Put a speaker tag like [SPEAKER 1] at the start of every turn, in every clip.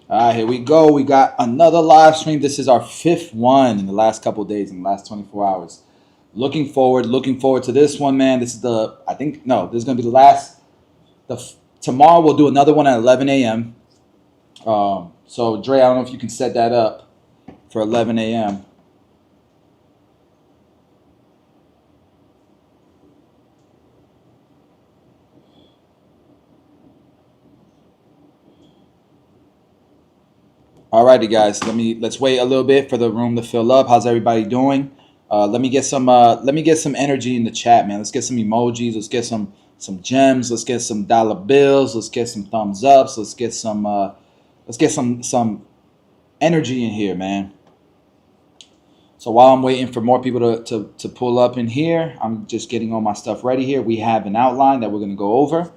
[SPEAKER 1] All right, here we go. We got another live stream. This is our fifth one in the last couple of days, in the last 24 hours. Looking forward to this one, man. This is this is going to be the last. Tomorrow we'll do another one at 11 a.m. So, Dre, I don't know if you can set that up for 11 a.m. Alrighty, guys. Let's wait a little bit for the room to fill up. How's everybody doing? Let me get some energy in the chat, man. Let's get some emojis. Let's get some gems. Let's get some dollar bills. Let's get some thumbs ups. Let's get some energy in here, man. So while I'm waiting for more people to pull up in here, I'm just getting all my stuff ready here. We have an outline that we're going to go over.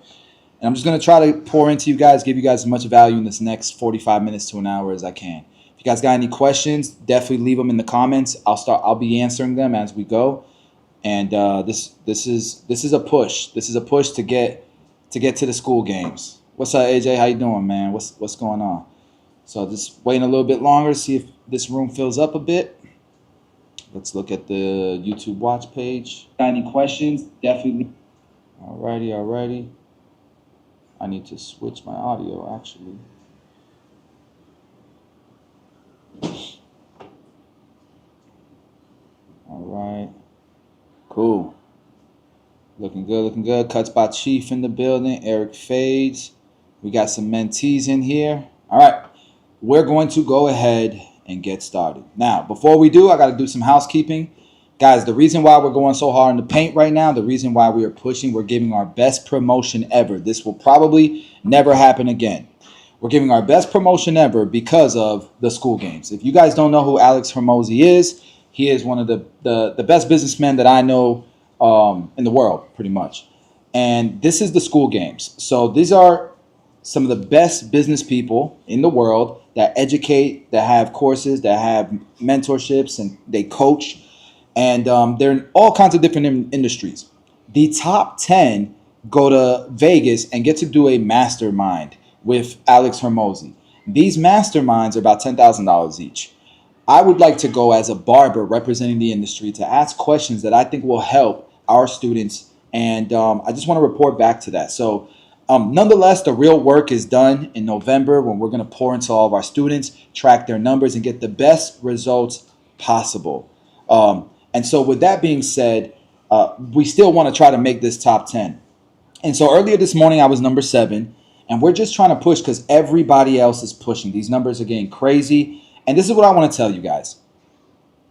[SPEAKER 1] And I'm just going to try to pour into you guys, give you guys as much value in this next 45 minutes to an hour as I can. If you guys got any questions, definitely leave them in the comments. I'll be answering them as we go. And this is a push. This is a push to get to the school games. What's up, AJ? How you doing, man? What's going on? So just waiting a little bit longer to see if this room fills up a bit. Let's look at the YouTube watch page. Got any questions? Definitely. Alrighty. I need to switch my audio, actually. All right. Cool. Looking good. Cuts by Chief in the building. Eric Fades. We got some mentees in here. All right. We're going to go ahead and get started. Now, before we do, I got to do some housekeeping. Guys, the reason why we're going so hard in the paint right now, the reason why we are pushing, we're giving our best promotion ever. This will probably never happen again. We're giving our best promotion ever because of the school games. If you guys don't know who Alex Hormozi is, he is one of the best businessmen that I know in the world, pretty much. And this is the school games. So these are some of the best business people in the world that educate, that have courses, that have mentorships, and they coach. And they're in all kinds of different industries. The top 10 go to Vegas and get to do a mastermind with Alex Hormozi. These masterminds are about $10,000 each. I would like to go as a barber representing the industry to ask questions that I think will help our students. And I just want to report back to that. So nonetheless, the real work is done in November when we're going to pour into all of our students, track their numbers, and get the best results possible. And so with that being said, we still want to try to make this top 10. And so earlier this morning, I was number 7. And we're just trying to push because everybody else is pushing. These numbers are getting crazy. And this is what I want to tell you guys.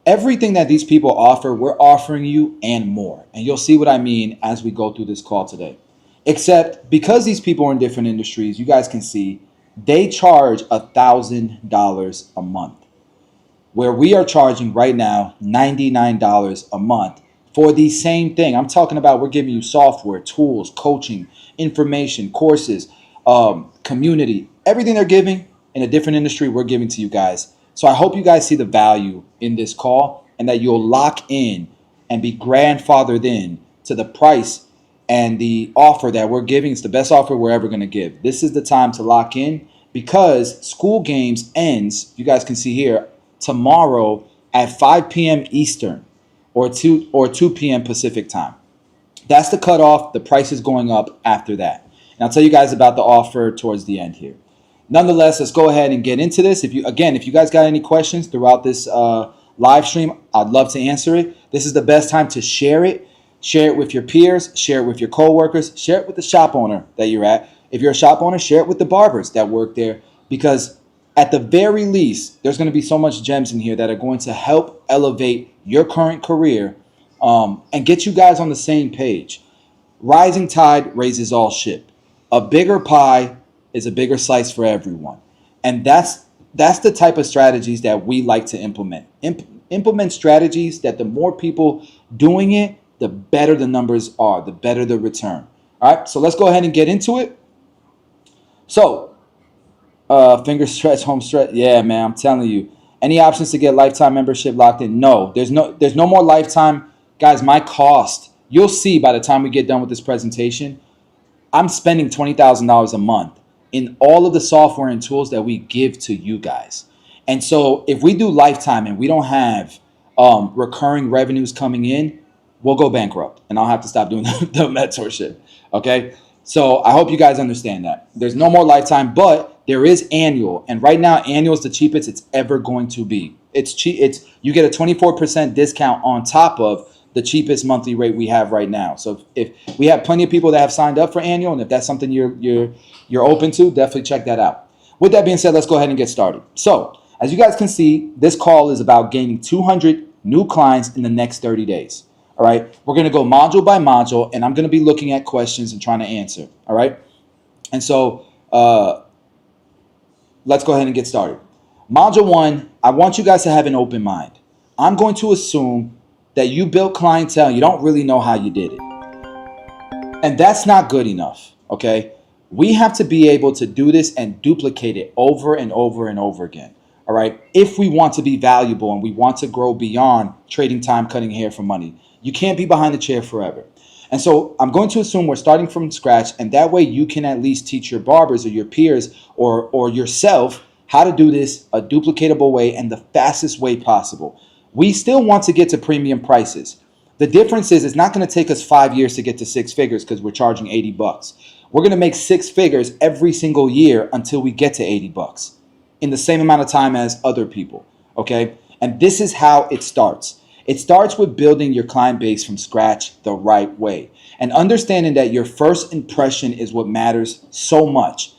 [SPEAKER 1] Everything that these people offer, we're offering you and more. And you'll see what I mean as we go through this call today. Except because these people are in different industries, you guys can see they charge $1,000 a month. Where we are charging right now $99 a month for the same thing. I'm talking about we're giving you software, tools, coaching, information, courses, community, everything they're giving in a different industry, we're giving to you guys. So I hope you guys see the value in this call and that you'll lock in and be grandfathered in to the price and the offer that we're giving. It's the best offer we're ever going to give. This is the time to lock in because school games ends, you guys can see here, tomorrow at 5 p.m. Eastern or 2 p.m. Pacific time. That's the cutoff. The price is going up after that. And I'll tell you guys about the offer towards the end here. Nonetheless, let's go ahead and get into this. If you guys got any questions throughout this live stream, I'd love to answer it. This is the best time to share it. Share it with your peers. Share it with your coworkers. Share it with the shop owner that you're at. If you're a shop owner, share it with the barbers that work there. Because at the very least, there's going to be so much gems in here that are going to help elevate your current career and get you guys on the same page. Rising tide raises all ship. A bigger pie is a bigger slice for everyone. And that's the type of strategies that we like to implement. Implement strategies that the more people doing it, the better the numbers are, the better the return. All right, so let's go ahead and get into it. So, finger stretch, home stretch. Yeah, man, I'm telling you. Any options to get lifetime membership locked in? No, there's no more lifetime. Guys, my cost, you'll see by the time we get done with this presentation, I'm spending $20,000 a month in all of the software and tools that we give to you guys. And so if we do lifetime and we don't have recurring revenues coming in, we'll go bankrupt and I'll have to stop doing the mentorship. Okay. So I hope you guys understand that. There's no more lifetime, but there is annual. And right now, annual is the cheapest it's ever going to be. It's cheap. You get a 24% discount on top of the cheapest monthly rate we have right now. So if we have plenty of people that have signed up for annual, and if that's something you're open to, definitely check that out. With that being said, let's go ahead and get started. So as you guys can see, this call is about gaining 200 new clients in the next 30 days. All right. We're going to go module by module, and I'm going to be looking at questions and trying to answer. All right. And so let's go ahead and get started. Module 1, I want you guys to have an open mind. I'm going to assume that you built clientele, you don't really know how you did it. And that's not good enough, okay? We have to be able to do this and duplicate it over and over and over again, all right? If we want to be valuable and we want to grow beyond trading time, cutting hair for money, you can't be behind the chair forever. And so I'm going to assume we're starting from scratch, and that way you can at least teach your barbers or your peers or yourself how to do this a duplicatable way and the fastest way possible. We still want to get to premium prices. The difference is it's not going to take us 5 years to get to 6 figures because we're charging $80. We're going to make 6 figures every single year until we get to $80 in the same amount of time as other people, okay? And this is how it starts. It starts with building your client base from scratch the right way and understanding that your first impression is what matters so much.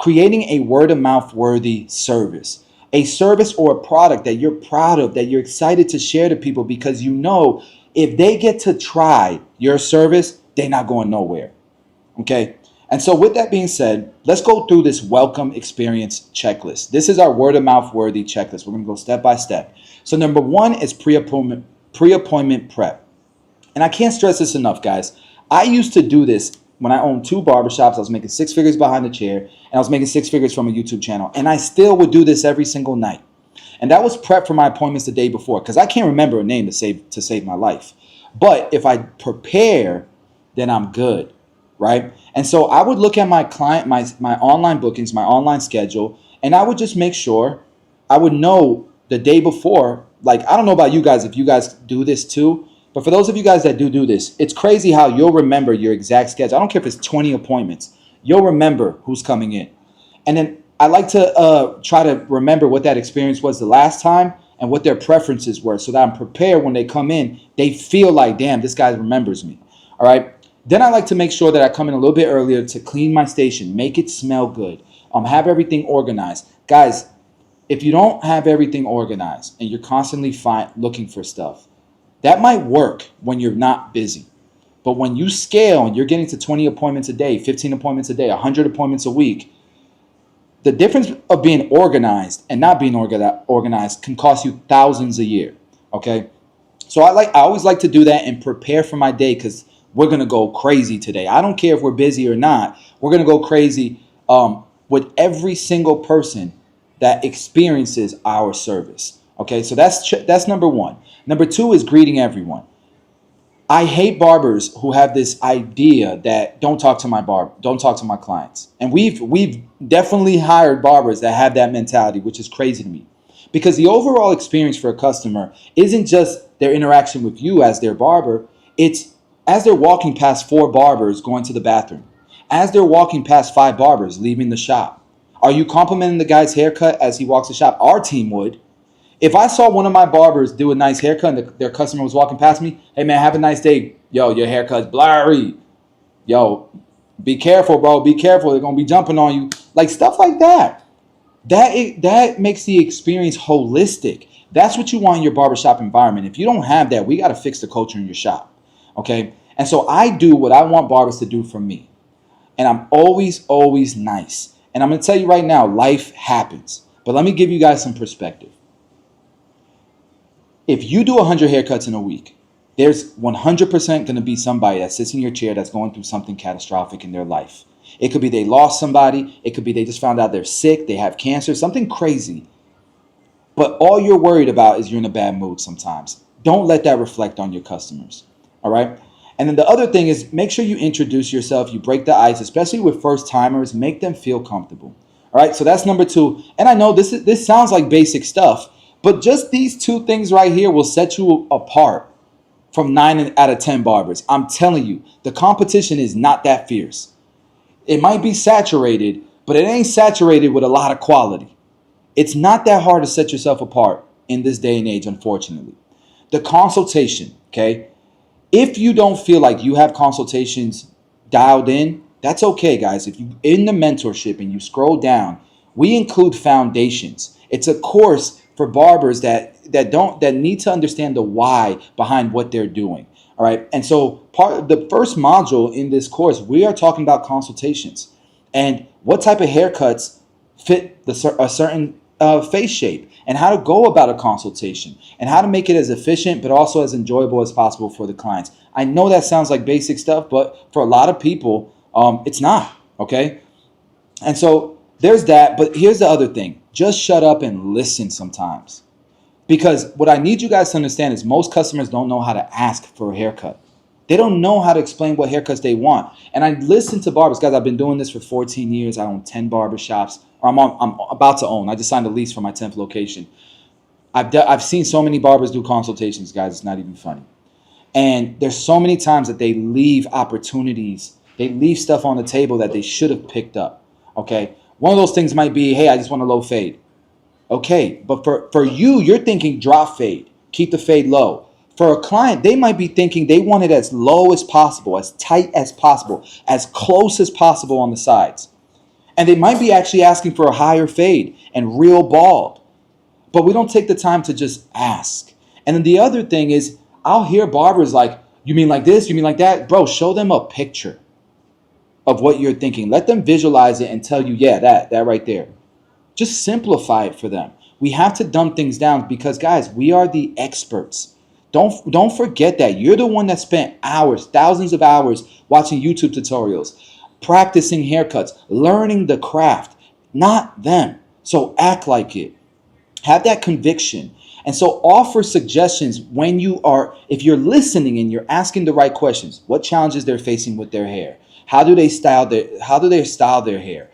[SPEAKER 1] Creating a word-of-mouth worthy service, a service or a product that you're proud of, that you're excited to share to people because you know if they get to try your service, they're not going nowhere, okay? And so with that being said, let's go through this welcome experience checklist. This is our word-of-mouth worthy checklist. We're going to go step by step. So number 1 is pre-appointment prep. And I can't stress this enough, guys. I used to do this when I owned 2 barbershops. I was making 6 figures behind the chair, and I was making 6 figures from a YouTube channel. And I still would do this every single night. And that was prep for my appointments the day before because I can't remember a name to save my life. But if I prepare, then I'm good, right? And so I would look at my client, my online bookings, my online schedule, and I would just make sure I would know the day before. Like, I don't know about you guys if you guys do this too, but for those of you guys that do this, it's crazy how you'll remember your exact schedule. I don't care if it's 20 appointments. You'll remember who's coming in. And then I like to try to remember what that experience was the last time and what their preferences were so that I'm prepared when they come in. They feel like, damn, this guy remembers me. All right. Then I like to make sure that I come in a little bit earlier to clean my station, make it smell good, have everything organized. Guys, if you don't have everything organized and you're constantly looking for stuff, that might work when you're not busy. But when you scale and you're getting to 20 appointments a day, 15 appointments a day, 100 appointments a week, the difference of being organized and not being organized can cost you thousands a year, okay? So I always like to do that and prepare for my day because we're going to go crazy today. I don't care if we're busy or not. We're going to go crazy with every single person that experiences our service. Okay, so that's number 1. Number 2 is greeting everyone. I hate barbers who have this idea that don't talk to my clients. And we've definitely hired barbers that have that mentality, which is crazy to me. Because the overall experience for a customer isn't just their interaction with you as their barber, it's as they're walking past 4 barbers going to the bathroom, as they're walking past 5 barbers leaving the shop. Are you complimenting the guy's haircut as he walks the shop? Our team would. If I saw one of my barbers do a nice haircut and their customer was walking past me, hey man, have a nice day. Yo, your haircut's blurry. Yo, be careful, bro. Be careful. They're going to be jumping on you. Like stuff like that. That makes the experience holistic. That's what you want in your barbershop environment. If you don't have that, we got to fix the culture in your shop. Okay? And so I do what I want barbers to do for me. And I'm always, always nice. And I'm going to tell you right now, life happens. But let me give you guys some perspective. If you do 100 haircuts in a week, there's 100% going to be somebody that sits in your chair that's going through something catastrophic in their life. It could be they lost somebody. It could be they just found out they're sick. They have cancer, something crazy. But all you're worried about is you're in a bad mood sometimes. Don't let that reflect on your customers. All right. And then the other thing is make sure you introduce yourself, you break the ice, especially with first timers, make them feel comfortable. All right, so that's number two. And I know this sounds like basic stuff, but just these two things right here will set you apart from 9 out of 10 barbers. I'm telling you, the competition is not that fierce. It might be saturated, but it ain't saturated with a lot of quality. It's not that hard to set yourself apart in this day and age, unfortunately. The consultation, okay? If you don't feel like you have consultations dialed in, that's okay, guys. If you in the mentorship and you scroll down, we include foundations. It's a course for barbers that need to understand the why behind what they're doing. All right. And so part of the first module in this course, we are talking about consultations and what type of haircuts fit a certain face shape and how to go about a consultation and how to make it as efficient but also as enjoyable as possible for the clients. I know that sounds like basic stuff, but for a lot of people, it's not. Okay. And so there's that. But here's the other thing. Just shut up and listen sometimes. Because what I need you guys to understand is most customers don't know how to ask for a haircut. They don't know how to explain what haircuts they want. And I listen to barbers. Guys, I've been doing this for 14 years. I own 10 barber shops. Or I'm about to own. I just signed a lease for my 10th location. I've seen so many barbers do consultations, guys. It's not even funny. And there's so many times that they leave opportunities. They leave stuff on the table that they should have picked up. Okay. One of those things might be, hey, I just want a low fade. Okay, but for you, you're thinking drop fade, keep the fade low. For a client, they might be thinking they want it as low as possible, as tight as possible, as close as possible on the sides. And they might be actually asking for a higher fade and real bald. But we don't take the time to just ask. And then the other thing is, I'll hear barbers like, you mean like this? You mean like that? Bro, show them a picture of what you're thinking. Let them visualize it and tell you, yeah, that right there. Just simplify it for them. We have to dumb things down because, guys, we are the experts. Don't forget that. You're the one that spent hours, thousands of hours watching YouTube tutorials, practicing haircuts, learning the craft, not them. So act like it. Have that conviction. And so offer suggestions when if you're listening and you're asking the right questions. What challenges they're facing with their hair? How do they style their hair?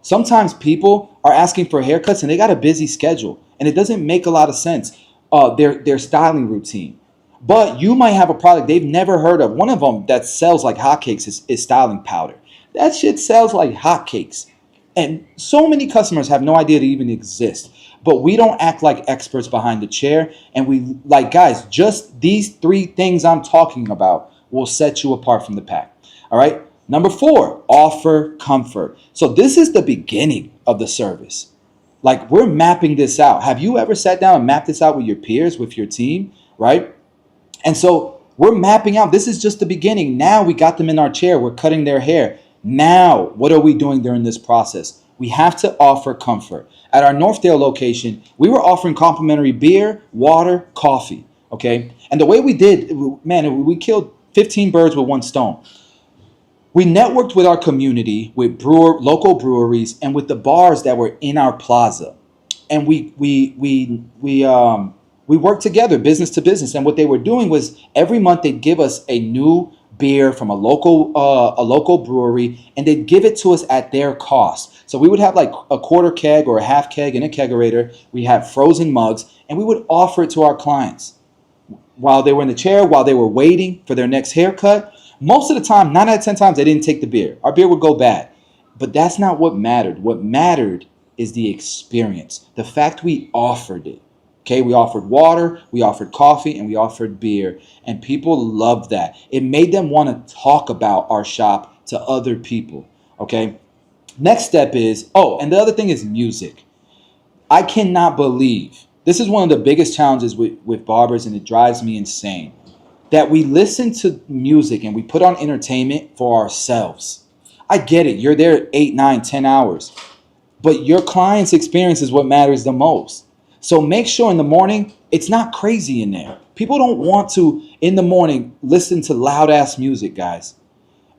[SPEAKER 1] Sometimes people are asking for haircuts and they got a busy schedule and it doesn't make a lot of sense, their styling routine. But you might have a product they've never heard of. One of them that sells like hotcakes is styling powder. That shit sells like hotcakes. And so many customers have no idea it even exists. But we don't act like experts behind the chair. And we like, guys, just these three things I'm talking about will set you apart from the pack. All right. Number 4, offer comfort. So this is the beginning of the service. Like we're mapping this out. Have you ever sat down and mapped this out with your peers, with your team, right? And so we're mapping out. This is just the beginning. Now we got them in our chair. We're cutting their hair. Now, what are we doing during this process? We have to offer comfort. At our Northdale location, we were offering complimentary beer, water, coffee, okay? And the way we did, man, we killed 15 birds with one stone. We networked with our community, with local breweries, and with the bars that were in our plaza, and we worked together, business to business. And what they were doing was every month they'd give us a new beer from a local brewery, and they'd give it to us at their cost. So we would have like a quarter keg or a half keg in a kegerator. We had frozen mugs, and we would offer it to our clients while they were in the chair, while they were waiting for their next haircut. Most of the time, 9 out of 10 times, they didn't take the beer. Our beer would go bad. But that's not what mattered. What mattered is the experience. The fact we offered it. Okay, we offered water, we offered coffee, and we offered beer. And people loved that. It made them want to talk about our shop to other people. Okay, next step is, and the other thing is music. I cannot believe, this is one of the biggest challenges with barbers, and it drives me insane, that we listen to music and we put on entertainment for ourselves. I get it. You're there 8, 9, 10 hours. But your client's experience is what matters the most. So make sure in the morning, it's not crazy in there. People don't want to, in the morning, listen to loud-ass music, guys.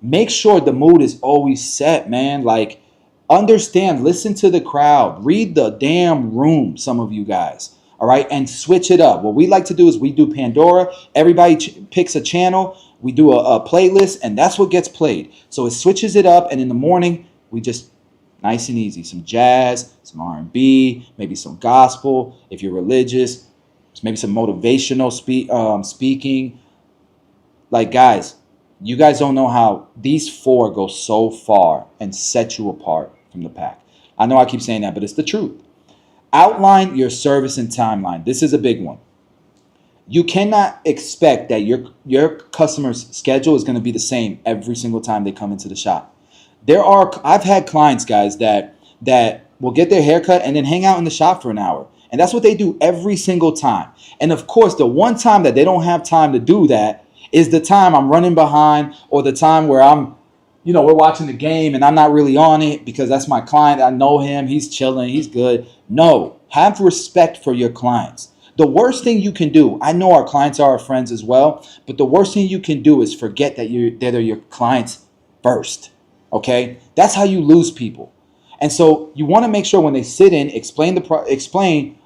[SPEAKER 1] Make sure the mood is always set, man. Like, understand, listen to the crowd. Read the damn room, some of you guys. All right, and switch it up. What we like to do is we do Pandora. Everybody picks a channel. We do a playlist, and that's what gets played. So it switches it up, and in the morning, we just nice and easy. Some jazz, some R&B, maybe some gospel. If you're religious, maybe some motivational speaking. Like, guys, you guys don't know how these four go so far and set you apart from the pack. I know I keep saying that, but it's the truth. Outline your service and timeline. This is a big one. You cannot expect that your customer's schedule is going to be the same every single time they come into the shop. I've had clients, guys, that will get their haircut and then hang out in the shop for an hour. And that's what they do every single time. And of course, the one time that they don't have time to do that is the time I'm running behind, or the time where we're watching the game and I'm not really on it because that's my client. I know him. He's chilling. He's good. No, have respect for your clients. The worst thing you can do, I know our clients are our friends as well, but the worst thing you can do is forget that they're your clients first. Okay? That's how you lose people. And so you want to make sure when they sit in, explain,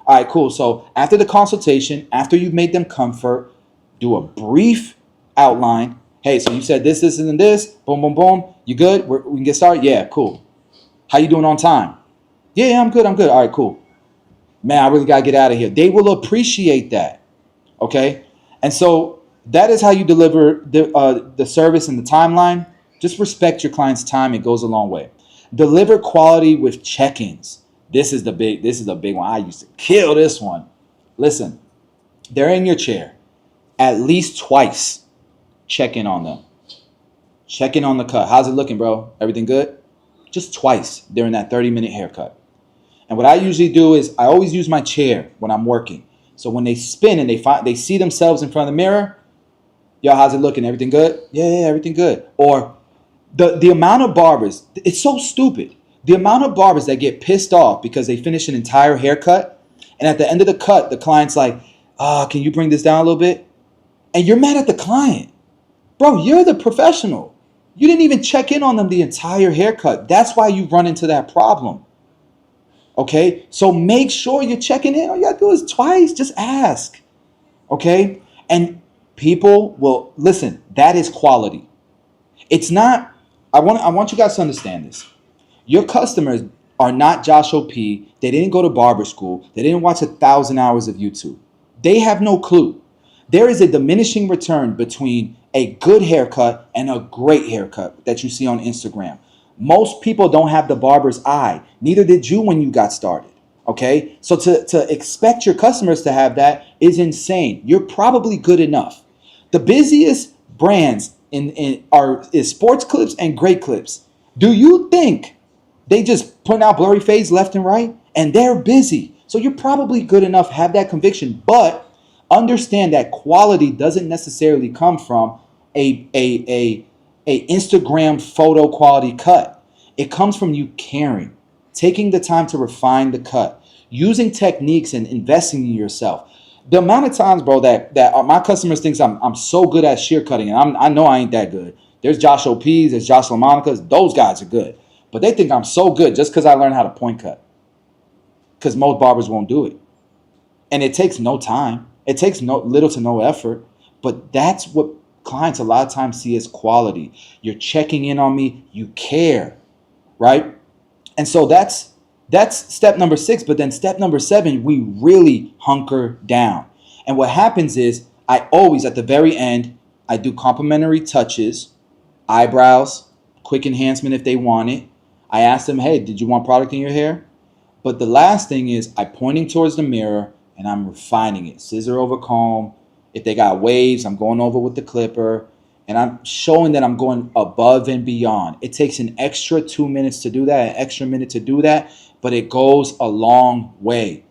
[SPEAKER 1] all right, cool. So after the consultation, after you've made them comfort, do a brief outline. Hey, so you said this, and this. Boom, boom, boom. You good? We can get started? Yeah, cool. How you doing on time? Yeah, I'm good. All right, cool. Man, I really got to get out of here. They will appreciate that. Okay? And so that is how you deliver the service and the timeline. Just respect your client's time. It goes a long way. Deliver quality with check-ins. This is the big one. I used to kill this one. Listen, they're in your chair. At least twice, check in on them. Check in on the cut. How's it looking, bro? Everything good? Just twice during that 30-minute haircut. And what I usually do is I always use my chair when I'm working. So when they spin and they see themselves in front of the mirror, yo, how's it looking? Everything good? Yeah, everything good. Or the amount of barbers, it's so stupid. The amount of barbers that get pissed off because they finish an entire haircut, and at the end of the cut, the client's like, can you bring this down a little bit? And you're mad at the client. Bro, you're the professional. You didn't even check in on them the entire haircut. That's why you run into that problem. Okay? So make sure you're checking in. All you gotta do is twice. Just ask. Okay? And people will, listen, that is quality. It's not, I want you guys to understand this. Your customers are not Joshua P. They didn't go to barber school. They didn't watch 1,000 hours of YouTube. They have no clue. There is a diminishing return between a good haircut and a great haircut that you see on Instagram. Most people don't have the barber's eye. Neither did you when you got started. Okay? So to expect your customers to have that is insane. You're probably good enough. The busiest brands is sports clips and great clips. Do you think they just putting out blurry fades left and right? And they're busy. So you're probably good enough, have that conviction, but understand that quality doesn't necessarily come from a Instagram photo quality cut. It comes from you caring, taking the time to refine the cut, using techniques and investing in yourself. The amount of times, bro, that my customers think I'm so good at shear cutting, and I know I ain't that good. There's Josh OPs, there's Josh LaMonica's, those guys are good. But they think I'm so good just because I learned how to point cut. Because most barbers won't do it. And it takes no time. It takes little to no effort. But that's what clients a lot of times see as quality. You're checking in on me. You care. Right? And so that's step number 6. But then step number 7, we really hunker down. And what happens is I always, at the very end, I do complimentary touches, eyebrows, quick enhancement if they want it. I ask them, hey, did you want product in your hair? But the last thing is I'm pointing towards the mirror and I'm refining it. Scissor over comb. If they got waves, I'm going over with the clipper. And I'm showing that I'm going above and beyond. It takes an extra 2 minutes to do that, an extra minute to do that, but it goes a long way.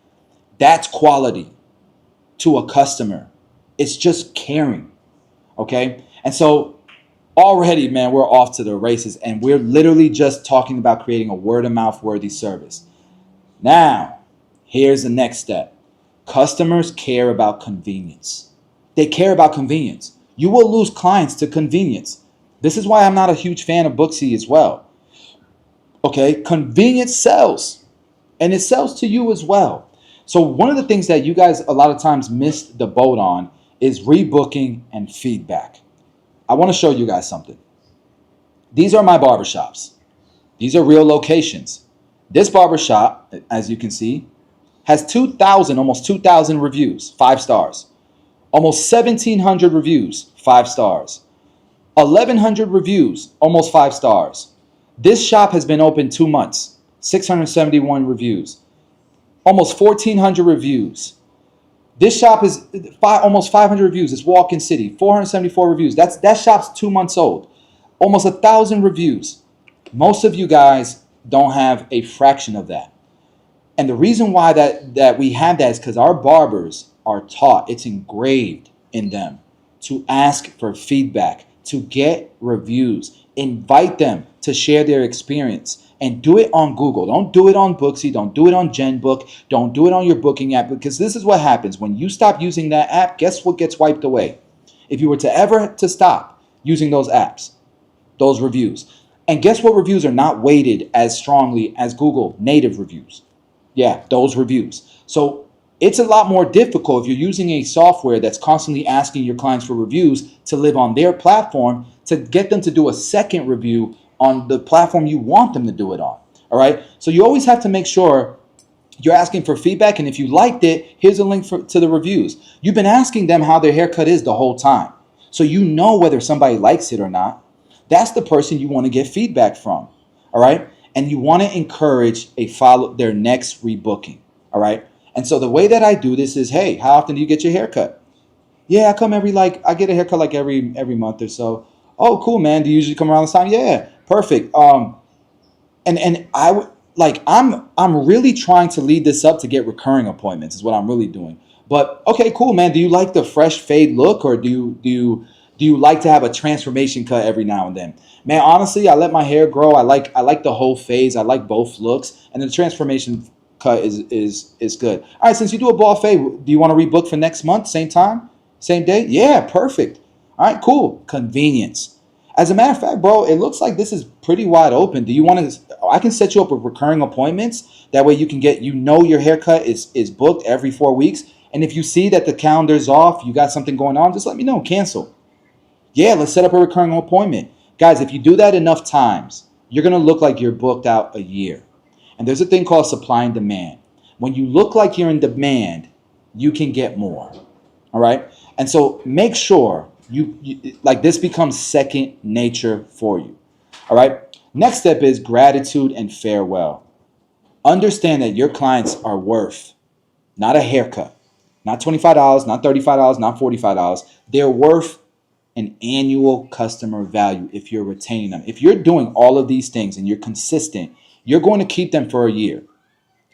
[SPEAKER 1] That's quality to a customer. It's just caring, okay? And so already, man, we're off to the races, and we're literally just talking about creating a word-of-mouth worthy service. Now, here's the next step. Customers care about convenience. They care about convenience. You will lose clients to convenience. This is why I'm not a huge fan of Booksy as well. Okay, convenience sells, and it sells to you as well. So one of the things that you guys a lot of times miss the boat on is rebooking and feedback. I want to show you guys something. These are my barbershops. These are real locations. This barbershop, as you can see, has 2,000, almost 2,000 reviews, 5 stars. Almost 1,700 reviews, 5 stars. 1,100 reviews, almost 5 stars. This shop has been open 2 months, 671 reviews. Almost 1,400 reviews. This shop is almost 500 reviews. It's Walk-in City, 474 reviews. That shop's 2 months old. Almost 1,000 reviews. Most of you guys don't have a fraction of that. And the reason why that we have that is because our barbers are taught, it's engraved in them to ask for feedback, to get reviews, invite them to share their experience, and do it on Google. Don't do it on Booksy. Don't do it on GenBook. Don't do it on your booking app, because this is what happens. When you stop using that app, guess what gets wiped away? If you were to ever to stop using those apps, those reviews. And guess what reviews are not weighted as strongly as Google native reviews? Yeah, those reviews. So it's a lot more difficult if you're using a software that's constantly asking your clients for reviews to live on their platform, to get them to do a second review on the platform you want them to do it on. All right. So you always have to make sure you're asking for feedback. And if you liked it, here's a link to the reviews. You've been asking them how their haircut is the whole time. So you know whether somebody likes it or not. That's the person you want to get feedback from. All right. And you want to encourage their next rebooking. All right. And so the way that I do this is, hey, how often do you get your haircut? Yeah, I get a haircut like every month or so. Oh, cool, man. Do you usually come around this time? Yeah, perfect. And I'm really trying to lead this up to get recurring appointments is what I'm really doing. But okay, cool, man. Do you like the fresh fade look, or do you like to have a transformation cut every now and then? Man, honestly, I let my hair grow. I like the whole phase. I like both looks, and the transformation cut is good. All right, since you do a bald fade, do you want to rebook for next month, same time, same day? Yeah, perfect. All right, cool. Convenience. As a matter of fact, bro, it looks like this is pretty wide open. Do you want to? I can set you up with recurring appointments. That way you can get, your haircut is booked every 4 weeks. And if you see that the calendar's off, you got something going on, just let me know. Cancel. Yeah, let's set up a recurring appointment. Guys, if you do that enough times, you're going to look like you're booked out a year. And there's a thing called supply and demand. When you look like you're in demand, you can get more. All right? And so make sure you like this becomes second nature for you. All right? Next step is gratitude and farewell. Understand that your clients are worth not a haircut, not $25, not $35, not $45. They're worth an annual customer value if you're retaining them. If you're doing all of these things and you're consistent, you're going to keep them for a year.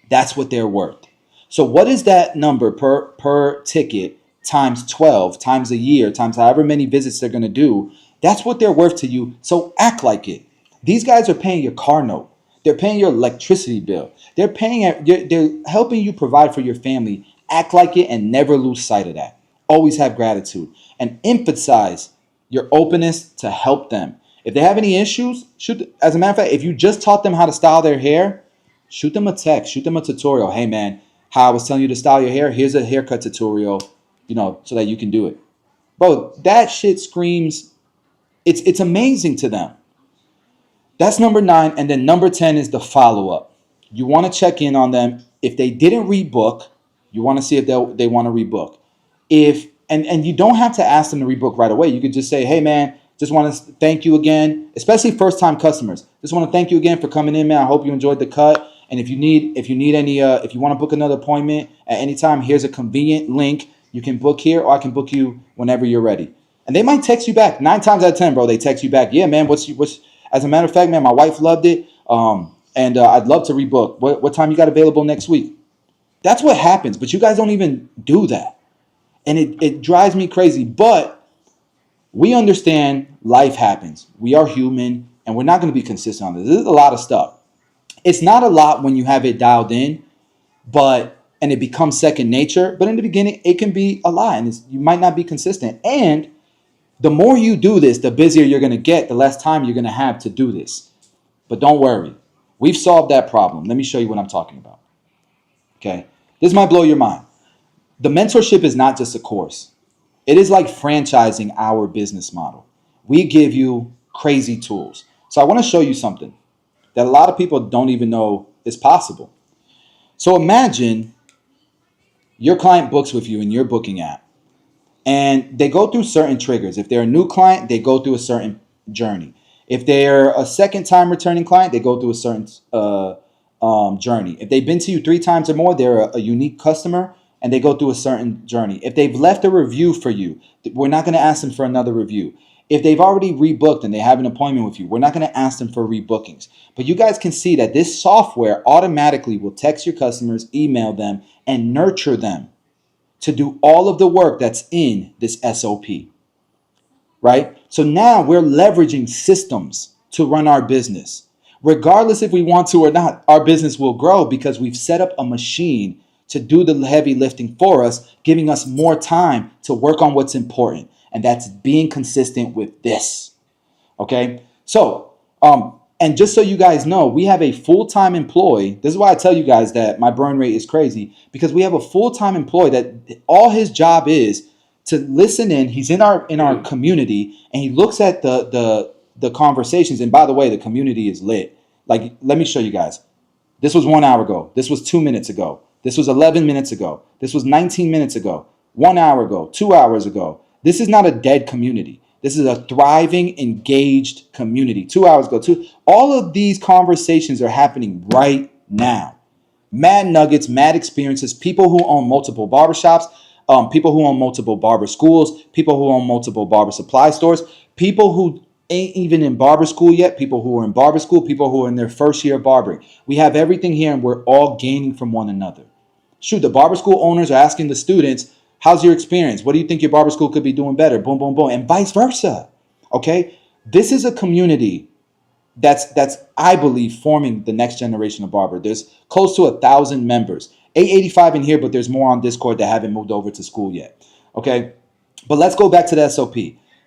[SPEAKER 1] That's what they're worth. So what is that number per ticket times 12, times a year, times however many visits they're going to do? That's what they're worth to you. So act like it. These guys are paying your car note. They're paying your electricity bill. They're helping you provide for your family. Act like it and never lose sight of that. Always have gratitude and emphasize your openness to help them. If they have any issues, as a matter of fact, if you just taught them how to style their hair, shoot them a text, shoot them a tutorial. Hey man, how I was telling you to style your hair, here's a haircut tutorial, so that you can do it. Bro, that shit screams, it's amazing to them. That's number 9. And then number 10 is the follow-up. You want to check in on them. If they didn't rebook, you want to see if they want to rebook. And you don't have to ask them to rebook right away. You could just say, hey man, just want to thank you again, especially first-time customers. Just want to thank you again for coming in, man. I hope you enjoyed the cut. And if you want to book another appointment at any time, here's a convenient link. You can book here, or I can book you whenever you're ready. And they might text you back. 9 times out of 10, bro, they text you back. Yeah, man. As a matter of fact, man, my wife loved it. And I'd love to rebook. What time you got available next week? That's what happens. But you guys don't even do that. And it drives me crazy. But we understand life happens. We are human, and we're not going to be consistent on this. This is a lot of stuff. It's not a lot when you have it dialed in, and it becomes second nature. But in the beginning, it can be a lot, and you might not be consistent. And the more you do this, the busier you're going to get, the less time you're going to have to do this. But don't worry. We've solved that problem. Let me show you what I'm talking about. Okay? This might blow your mind. The mentorship is not just a course. It is like franchising our business model. We give you crazy tools. So I want to show you something that a lot of people don't even know is possible. So imagine your client books with you in your booking app, and they go through certain triggers. If they're a new client, they go through a certain journey. If they're a second time returning client, they go through a certain journey. If they've been to you 3 times or more, they're a unique customer and they go through a certain journey. If they've left a review for you, we're not going to ask them for another review. If they've already rebooked and they have an appointment with you, we're not going to ask them for rebookings. But you guys can see that this software automatically will text your customers, email them, and nurture them to do all of the work that's in this SOP, right? So now we're leveraging systems to run our business. Regardless if we want to or not, our business will grow because we've set up a machine to do the heavy lifting for us, giving us more time to work on what's important. And that's being consistent with this. Okay. So, and just so you guys know, we have a full-time employee. This is why I tell you guys that my burn rate is crazy, because we have a full-time employee that all his job is to listen in. He's in our community, and he looks at the conversations. And by the way, the community is lit. Like, let me show you guys. This was 1 hour ago. This was 2 minutes ago. This was 11 minutes ago. This was 19 minutes ago. 1 hour ago. 2 hours ago. This is not a dead community. This is a thriving, engaged community. 2 hours ago, all of these conversations are happening right now. Mad nuggets, mad experiences, people who own multiple barbershops, people who own multiple barber schools, people who own multiple barber supply stores, people who ain't even in barber school yet, people who are in barber school, people who are in their first year of barbering. We have everything here and we're all gaining from one another. Shoot, the barber school owners are asking the students, how's your experience? What do you think your barber school could be doing better? Boom, boom, boom, and vice versa. Okay, this is a community that's I believe forming the next generation of barber. There's close to 1,000 members, 885 in here, but there's more on Discord that haven't moved over to school yet. Okay, but let's go back to the SOP.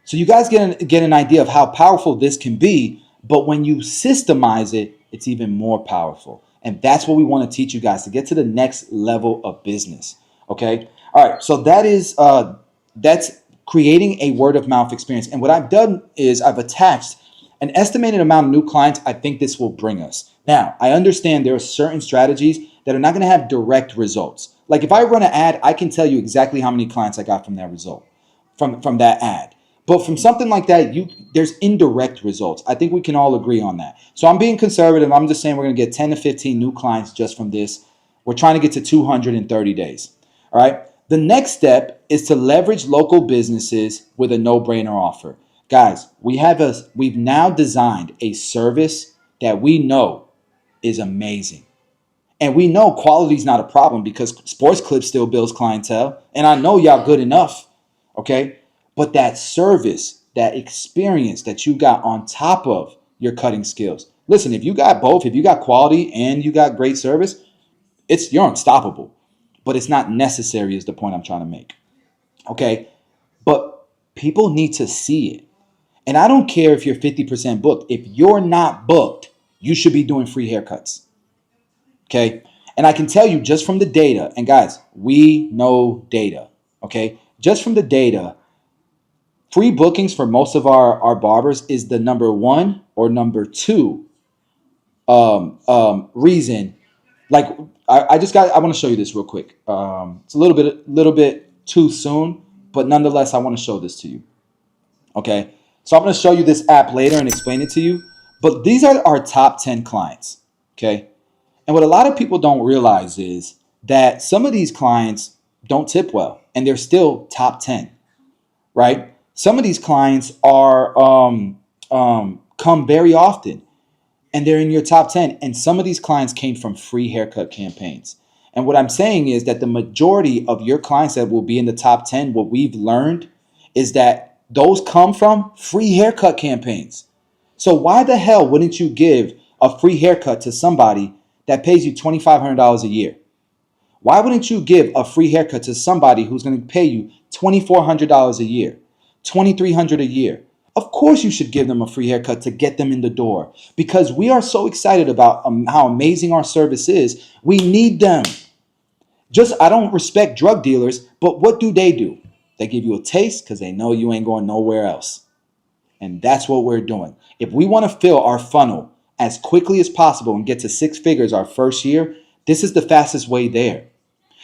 [SPEAKER 1] So you guys get an idea of how powerful this can be, but when you systemize it, it's even more powerful. And that's what we want to teach you guys to get to the next level of business. Okay. All right. So that's creating a word of mouth experience. And what I've done is I've attached an estimated amount of new clients I think this will bring us. Now, I understand there are certain strategies that are not going to have direct results. Like if I run an ad, I can tell you exactly how many clients I got from that result, from that ad. But from something like that, there's indirect results. I think we can all agree on that. So I'm being conservative. I'm just saying we're going to get 10 to 15 new clients just from this. We're trying to get to 200 in 30 days. All right. The next step is to leverage local businesses with a no-brainer offer. Guys, we've now designed a service that we know is amazing. And we know quality is not a problem because Sports Clips still builds clientele. And I know y'all good enough. Okay. But that service, that experience that you got on top of your cutting skills. Listen, if you got both, if you got quality and you got great service, you're unstoppable. But it's not necessary is the point I'm trying to make. Okay? But people need to see it. And I don't care if you're 50% booked. If you're not booked, you should be doing free haircuts. Okay? And I can tell you just from the data, and guys, we know data. Okay? Just from the data, free bookings for most of our barbers is the number one or number two reason. Like I want to show you this real quick. It's a little bit too soon, but nonetheless, I want to show this to you. Okay, so I'm going to show you this app later and explain it to you. But these are our top 10 clients. Okay, and what a lot of people don't realize is that some of these clients don't tip well, and they're still top 10. Right? Some of these clients are come very often and they're in your top 10. And some of these clients came from free haircut campaigns. And what I'm saying is that the majority of your clients that will be in the top 10, what we've learned is that those come from free haircut campaigns. So why the hell wouldn't you give a free haircut to somebody that pays you $2,500 a year? Why wouldn't you give a free haircut to somebody who's going to pay you $2,400 a year, $2,300 a year? Of course you should give them a free haircut to get them in the door because we are so excited about how amazing our service is. We need them. I don't respect drug dealers, but what do? They give you a taste because they know you ain't going nowhere else. And that's what we're doing. If we want to fill our funnel as quickly as possible and get to 6 figures our first year, this is the fastest way there.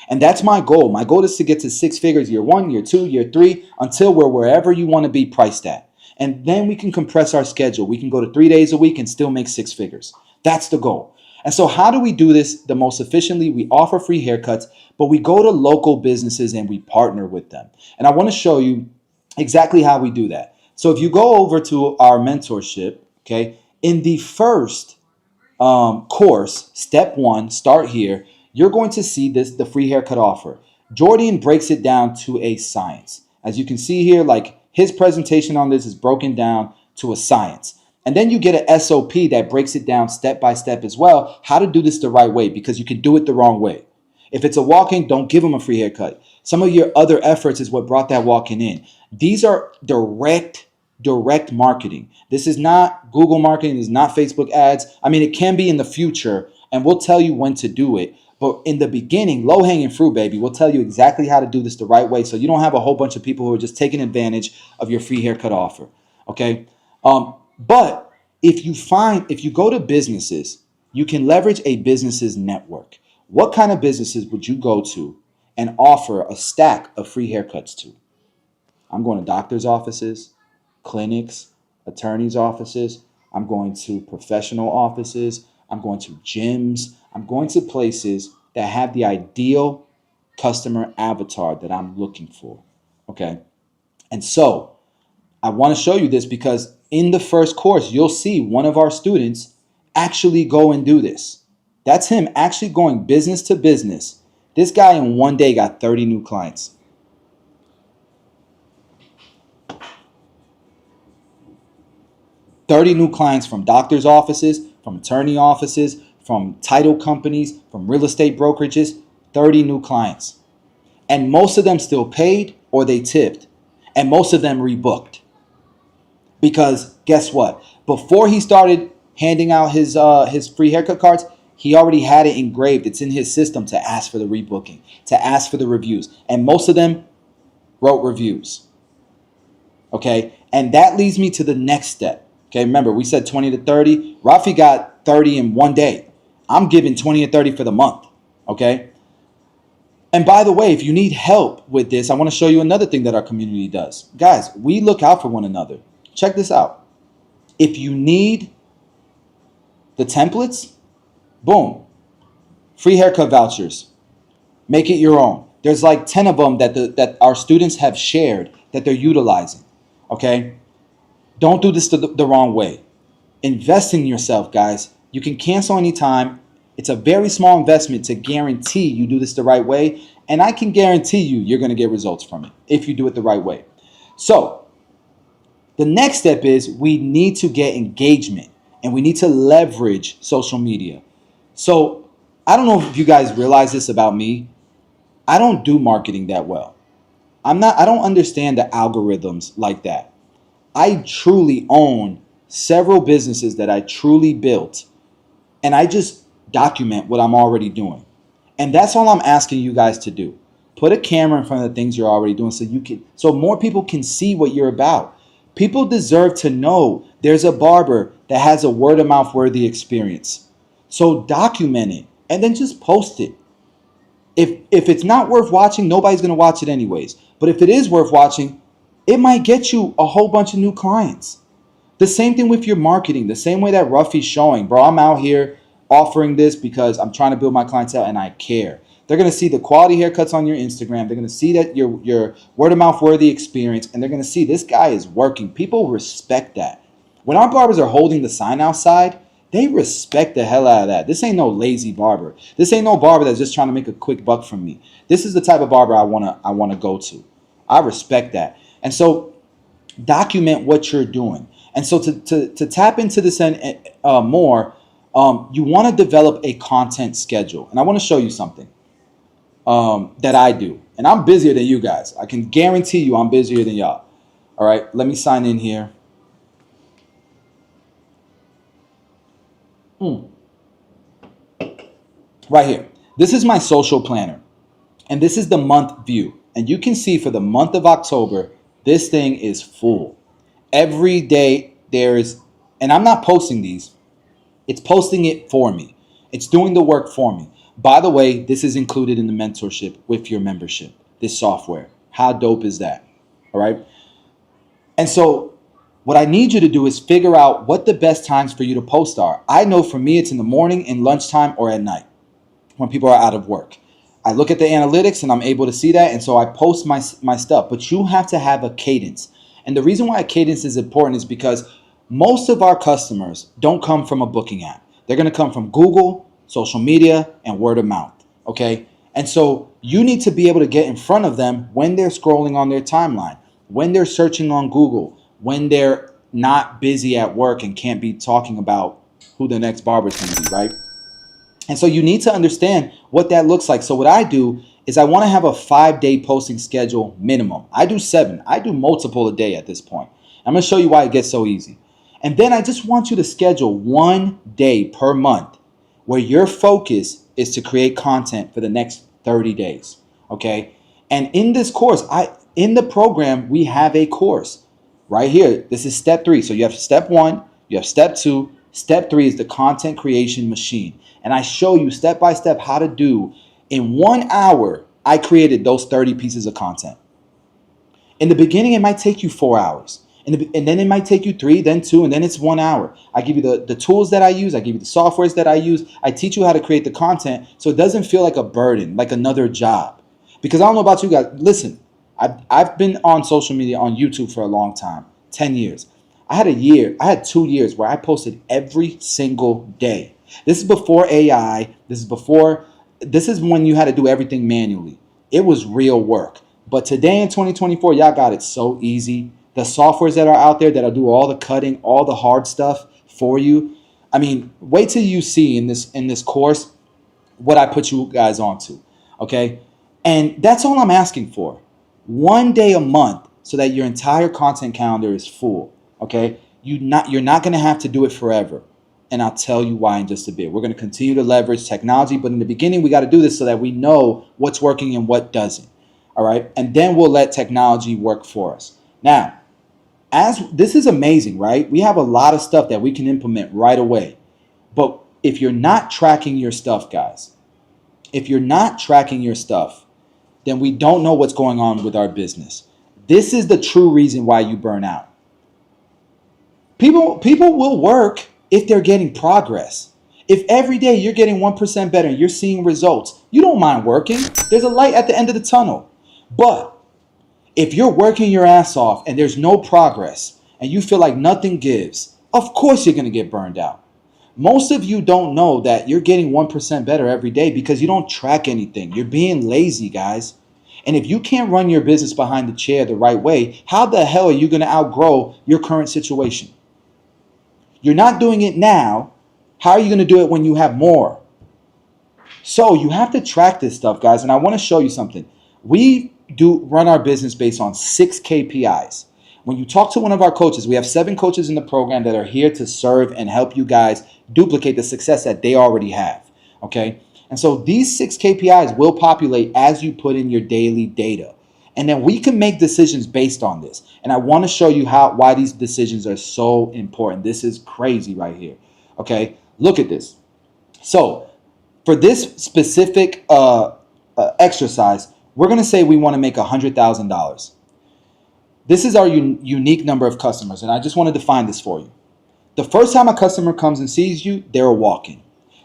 [SPEAKER 1] And that's my goal. My goal is to get to 6 figures year 1, year 2, year 3, until we're wherever you want to be priced at. And then we can compress our schedule. We can go to 3 days a week and still make 6 figures. That's the goal. And so how do we do this the most efficiently? We offer free haircuts, but we go to local businesses and we partner with them. And I want to show you exactly how we do that. So if you go over to our mentorship, okay, in the first course, step 1, start here, you're going to see the free haircut offer. Jordan breaks it down to a science. As you can see here, like his presentation on this is broken down to a science. And then you get an SOP that breaks it down step by step as well, how to do this the right way, because you can do it the wrong way. If it's a walk-in, don't give them a free haircut. Some of your other efforts is what brought that walk-in in. These are direct marketing. This is not Google marketing. This is not Facebook ads. I mean, it can be in the future, and we'll tell you when to do it. But in the beginning, low-hanging fruit, baby, we'll tell you exactly how to do this the right way, so you don't have a whole bunch of people who are just taking advantage of your free haircut offer. Okay. But if you go to businesses, you can leverage a business's network. What kind of businesses would you go to and offer a stack of free haircuts to? I'm going to doctors' offices, clinics, attorneys' offices. I'm going to professional offices. I'm going to gyms. I'm going to places that have the ideal customer avatar that I'm looking for. Okay. And so I want to show you this because in the first course, you'll see one of our students actually go and do this. That's him actually going business to business. This guy in one day got 30 new clients. 30 new clients from doctors' offices, from attorney offices, from title companies, from real estate brokerages, 30 new clients. And most of them still paid or they tipped. And most of them rebooked. Because guess what? Before he started handing out his free haircut cards, he already had it engraved. It's in his system to ask for the rebooking, to ask for the reviews. And most of them wrote reviews. Okay? And that leads me to the next step. Okay, remember, we said 20 to 30. Rafi got 30 in one day. I'm giving 20 to 30 for the month. Okay? And by the way, if you need help with this, I want to show you another thing that our community does. Guys, we look out for one another. Check this out. If you need the templates, boom, free haircut vouchers. Make it your own. There's like 10 of them that our students have shared that they're utilizing. Okay? Don't do this the wrong way. Invest in yourself, guys. You can cancel anytime. It's a very small investment to guarantee you do this the right way. And I can guarantee you're going to get results from it if you do it the right way. So the next step is we need to get engagement and we need to leverage social media. So I don't know if you guys realize this about me. I don't do marketing that well. I don't understand the algorithms like that. I truly own several businesses that I truly built, and I just document what I'm already doing. And that's all I'm asking you guys to do. Put a camera in front of the things you're already doing so more people can see what you're about. People deserve to know there's a barber that has a word of mouth worthy experience. So document it and then just post it. If it's not worth watching, nobody's going to watch it anyways. But if it is worth watching, it might get you a whole bunch of new clients. The same thing with your marketing, the same way that Ruffy's showing. Bro, I'm out here offering this because I'm trying to build my clientele and I care. They're going to see the quality haircuts on your Instagram. They're going to see that your word of mouth worthy experience, and they're going to see this guy is working. People respect that. When our barbers are holding the sign outside, they respect the hell out of that. This ain't no lazy barber. This ain't no barber that's just trying to make a quick buck from me. This is the type of barber I want to go to. I respect that. And so document what you're doing. And so to tap into this more, you want to develop a content schedule. And I want to show you something that I do. And I'm busier than you guys. I can guarantee you I'm busier than y'all. All right, let me sign in here. Right here. This is my social planner. And this is the month view. And you can see for the month of October, this thing is full. Every day and I'm not posting these, it's posting it for me. It's doing the work for me. By the way, this is included in the mentorship with your membership, this software. How dope is that? All right. And so what I need you to do is figure out what the best times for you to post are. I know for me, it's in the morning, in lunchtime, or at night when people are out of work. I look at the analytics and I'm able to see that. And so I post my stuff. But you have to have a cadence. And the reason why a cadence is important is because most of our customers don't come from a booking app. They're going to come from Google, social media, and word of mouth. Okay. And so you need to be able to get in front of them when they're scrolling on their timeline, when they're searching on Google, when they're not busy at work and can't be talking about who the next barber is going to be, right? And so you need to understand what that looks like. So what I do is I want to have a 5-day posting schedule minimum. I do 7. I do multiple a day at this point. I'm going to show you why it gets so easy. And then I just want you to schedule 1 day per month where your focus is to create content for the next 30 days. Okay. And in this course, in the program, we have a course right here. This is step 3. So you have step 1, you have step 2. Step 3 is the content creation machine. And I show you step by step how to do. In 1 hour, I created those 30 pieces of content. In the beginning, it might take you 4 hours. And then it might take you 3, then 2, and then it's 1 hour. I give you the tools that I use. I give you the softwares that I use. I teach you how to create the content so it doesn't feel like a burden, like another job. Because I don't know about you guys. Listen, I've been on social media, on YouTube for a long time, 10 years. I had 2 years where I posted every single day. This is before AI. This is when you had to do everything manually. It was real work. But today in 2024, y'all got it so easy. The softwares that are out there that'll do all the cutting, all the hard stuff for you. I mean, wait till you see in this course what I put you guys onto. Okay? And that's all I'm asking for. 1 day a month so that your entire content calendar is full. Okay? You're not going to have to do it forever. And I'll tell you why in just a bit. We're going to continue to leverage technology, but in the beginning, we got to do this so that we know what's working and what doesn't. All right? And then we'll let technology work for us. Now, this is amazing, right? We have a lot of stuff that we can implement right away. But if you're not tracking your stuff, guys, if you're not tracking your stuff, then we don't know what's going on with our business. This is the true reason why you burn out. People will work if they're getting progress. If every day you're getting 1% better and you're seeing results, you don't mind working. There's a light at the end of the tunnel. But if you're working your ass off and there's no progress and you feel like nothing gives, of course you're going to get burned out. Most of you don't know that you're getting 1% better every day because you don't track anything. You're being lazy, guys. And if you can't run your business behind the chair the right way, how the hell are you going to outgrow your current situation? You're not doing it now. How are you going to do it when you have more? So you have to track this stuff, guys. And I want to show you something. We run our business based on 6 KPIs. When you talk to one of our coaches, we have 7 coaches in the program that are here to serve and help you guys duplicate the success that they already have. Okay. And so these 6 KPIs will populate as you put in your daily data. And then we can make decisions based on this. And I want to show you why these decisions are so important. This is crazy right here. Okay. Look at this. So for this specific exercise, we're going to say we want to make $100,000. This is our unique number of customers, and I just want to define this for you. The first time a customer comes and sees you, they're a walk-in.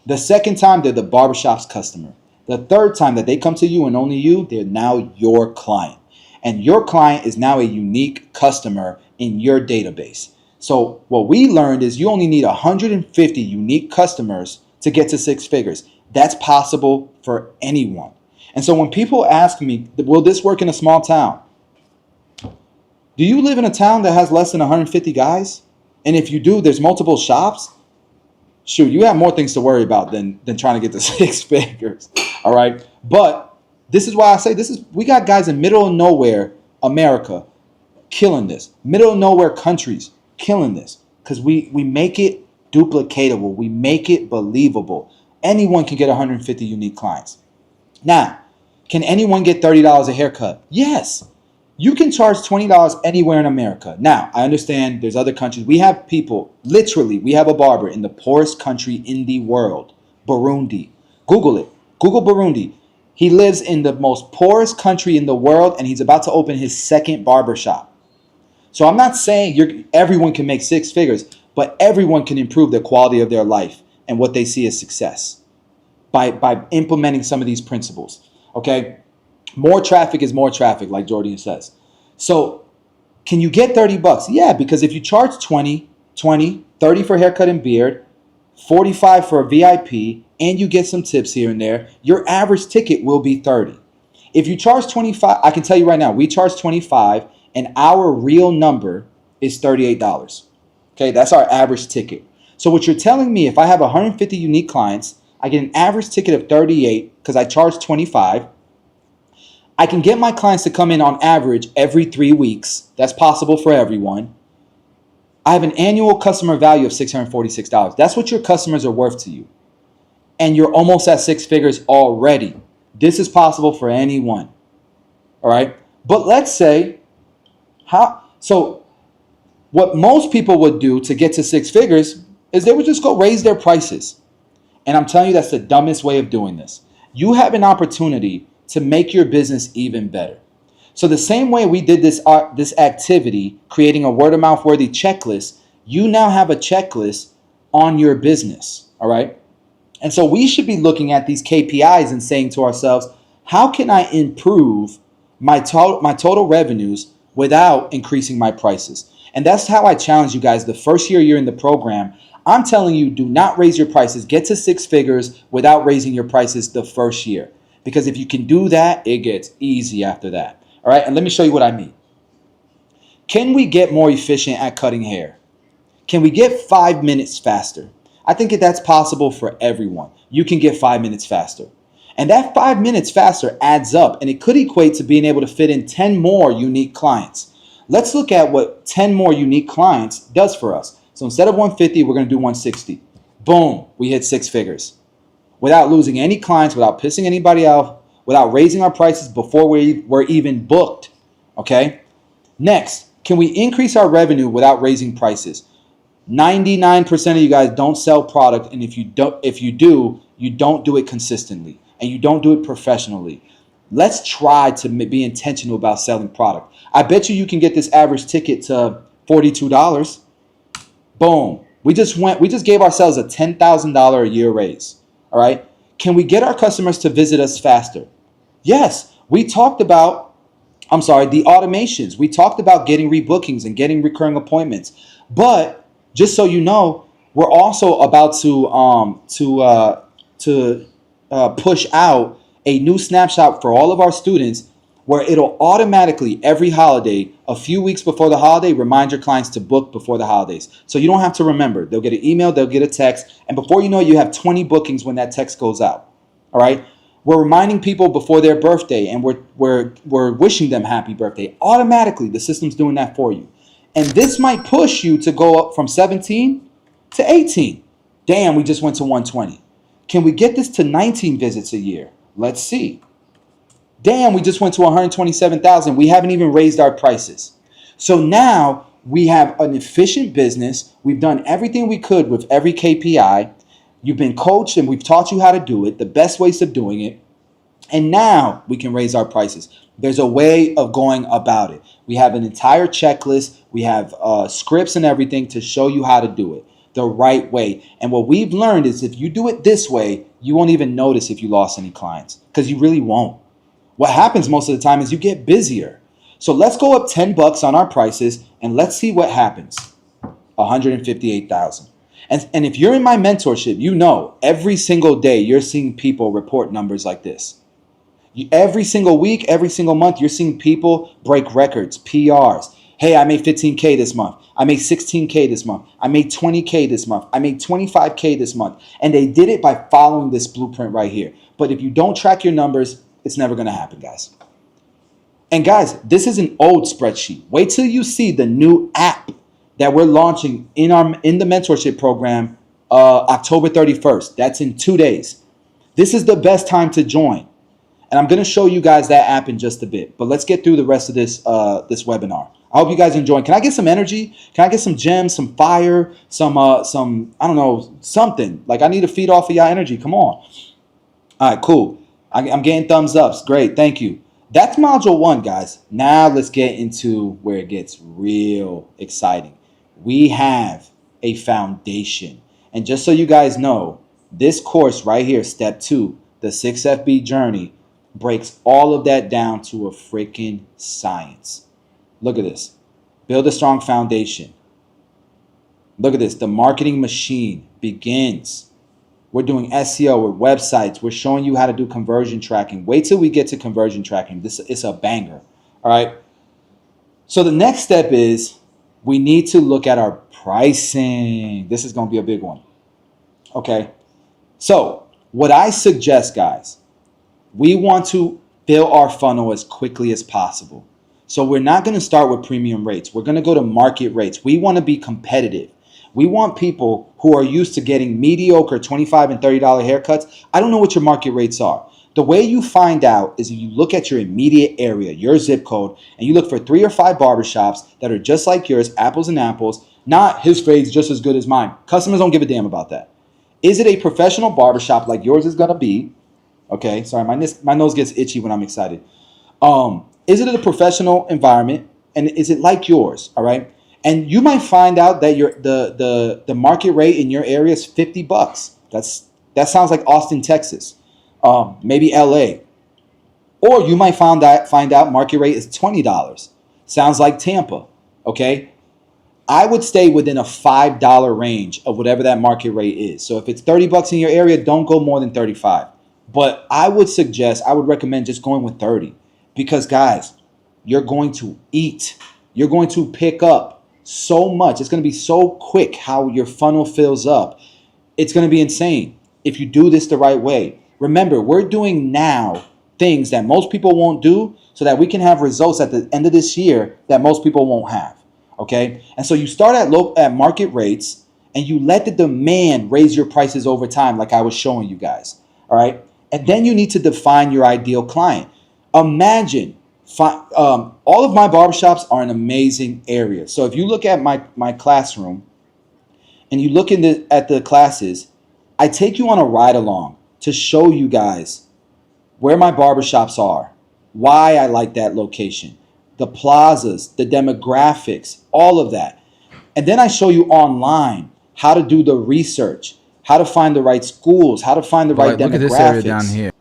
[SPEAKER 1] The second time, they're the barbershop's customer. The third time that they come to you and only you, they're now your client. And your client is now a unique customer in your database. So what we learned is you only need 150 unique customers to get to 6 figures. That's possible for anyone. And so when people ask me, will this work in a small town? Do you live in a town that has less than 150 guys? And if you do, there's multiple shops? Shoot, you have more things to worry about than trying to get to 6 figures. All right. But this is why I say we got guys in middle of nowhere, America, killing this. Middle of nowhere countries killing this. Because we make it duplicatable. We make it believable. Anyone can get 150 unique clients. Now, can anyone get $30 a haircut? Yes. You can charge $20 anywhere in America. Now, I understand there's other countries. We have people, literally, we have a barber in the poorest country in the world, Burundi. Google it. Google Burundi. He lives in the most poorest country in the world, and he's about to open his second barber shop. So I'm not saying everyone can make six figures, but everyone can improve the quality of their life and what they see as success by implementing some of these principles. Okay? More traffic is more traffic, like Jordan says. So can you get $30? Yeah, because if you charge 20, 30 for haircut and beard, 45 for a VIP, and you get some tips here and there, your average ticket will be 30. If you charge 25, I can tell you right now, we charge 25 and our real number is $38. Okay, that's our average ticket. So what you're telling me, if I have 150 unique clients, I get an average ticket of 38 because I charge 25. I can get my clients to come in on average every 3 weeks. That's possible for everyone. I have an annual customer value of $646. That's what your customers are worth to you. And you're almost at six figures already. This is possible for anyone. All right. But let's say what most people would do to get to six figures is they would just go raise their prices. And I'm telling you, that's the dumbest way of doing this. You have an opportunity to make your business even better. So the same way we did this activity, creating a word of mouth worthy checklist, you now have a checklist on your business. All right. And so we should be looking at these KPIs and saying to ourselves, how can I improve my total revenues without increasing my prices? And that's how I challenge you guys. The first year you're in the program, I'm telling you, do not raise your prices. Get to six figures without raising your prices the first year. Because if you can do that, it gets easy after that. All right, and let me show you what I mean. Can we get more efficient at cutting hair? Can we get 5 minutes faster? I think that's possible for everyone. You can get 5 minutes faster. And that 5 minutes faster adds up, and it could equate to being able to fit in 10 more unique clients. Let's look at what 10 more unique clients does for us. So instead of 150, we're going to do 160. Boom, we hit six figures. Without losing any clients, without pissing anybody off, without raising our prices before we're even booked. Okay? Next, can we increase our revenue without raising prices? 99% of you guys don't sell product, and if you do, you don't do it consistently, and you don't do it professionally. Let's try to be intentional about selling product. I bet you can get this average ticket to $42. Boom. We just gave ourselves a $10,000 a year raise. All right. Can we get our customers to visit us faster? Yes. We talked about, the automations. We talked about getting rebookings and getting recurring appointments. But just so you know, we're also about to push out a new snapshot for all of our students where it'll automatically, every holiday, a few weeks before the holiday, remind your clients to book before the holidays. So you don't have to remember. They'll get an email, they'll get a text, and before you know it, you have 20 bookings when that text goes out. All right? We're reminding people before their birthday, and we're wishing them happy birthday. Automatically, the system's doing that for you. And this might push you to go up from 17 to 18. Damn, we just went to 120. Can we get this to 19 visits a year? Let's see. Damn, we just went to 127,000. We haven't even raised our prices. So now we have an efficient business. We've done everything we could with every KPI. You've been coached and we've taught you how to do it, the best ways of doing it. And now we can raise our prices. There's a way of going about it. We have an entire checklist. We have scripts and everything to show you how to do it the right way. And what we've learned is if you do it this way, you won't even notice if you lost any clients because you really won't. What happens most of the time is you get busier. So let's go up $10 on our prices and let's see what happens. 158,000. And if you're in my mentorship, you know every single day you're seeing people report numbers like this. Every single week, every single month, you're seeing people break records, PRs. Hey, I made 15K this month. I made 16K this month. I made 20K this month. I made 25K this month. And they did it by following this blueprint right here. But if you don't track your numbers, it's never going to happen, guys. And guys, this is an old spreadsheet. Wait till you see the new app that we're launching in the mentorship program October 31st. That's in 2 days. This is the best time to join. And I'm going to show you guys that app in just a bit. But let's get through the rest of this webinar. I hope you guys enjoy. Can I get some energy? Can I get some gems, some fire, some I don't know, something. Like I need to feed off of y'all energy. Come on. All right, cool. I'm getting thumbs ups. Great, thank you. That's module 1, guys. Now let's get into where it gets real exciting. We have a foundation. And just so you guys know, this course right here, step 2, the 6FB journey, breaks all of that down to a freaking science. Look at this. Build a strong foundation. Look at this. The marketing machine begins. We're doing SEO with websites. We're showing you how to do conversion tracking. Wait till we get to conversion tracking. This is a banger. All right. So the next step is we need to look at our pricing. This is going to be a big one. Okay. So what I suggest, guys, we want to fill our funnel as quickly as possible. So we're not going to start with premium rates. We're going to go to market rates. We want to be competitive. We want people who are used to getting mediocre $25 and $30 haircuts. I don't know what your market rates are. The way you find out is if you look at your immediate area, your zip code, and you look for 3 or 5 barbershops that are just like yours, apples and apples, not his fade's just as good as mine. Customers don't give a damn about that. Is it a professional barbershop like yours is going to be? Okay, sorry, my nose gets itchy when I'm excited. Is it a professional environment? And is it like yours? All right. And you might find out that the market rate in your area is $50. That sounds like Austin, Texas, maybe LA. Or you might find out market rate is $20. Sounds like Tampa. Okay. I would stay within a $5 range of whatever that market rate is. So if it's $30 in your area, don't go more than 35. But I would recommend just going with 30 because guys, you're going to eat. You're going to pick up so much. It's going to be so quick how your funnel fills up. It's going to be insane if you do this the right way. Remember, we're doing now things that most people won't do so that we can have results at the end of this year that most people won't have. Okay? And so you start at market rates and you let the demand raise your prices over time like I was showing you guys. All right? And then you need to define your ideal client. Imagine all of my barbershops are in amazing areas. So if you look at my classroom and you look at the classes, I take you on a ride along to show you guys where my barbershops are, why I like that location, the plazas, the demographics, all of that. And then I show you online how to do the research, how to find the right schools, how to find the right demographics. Look at this area down here.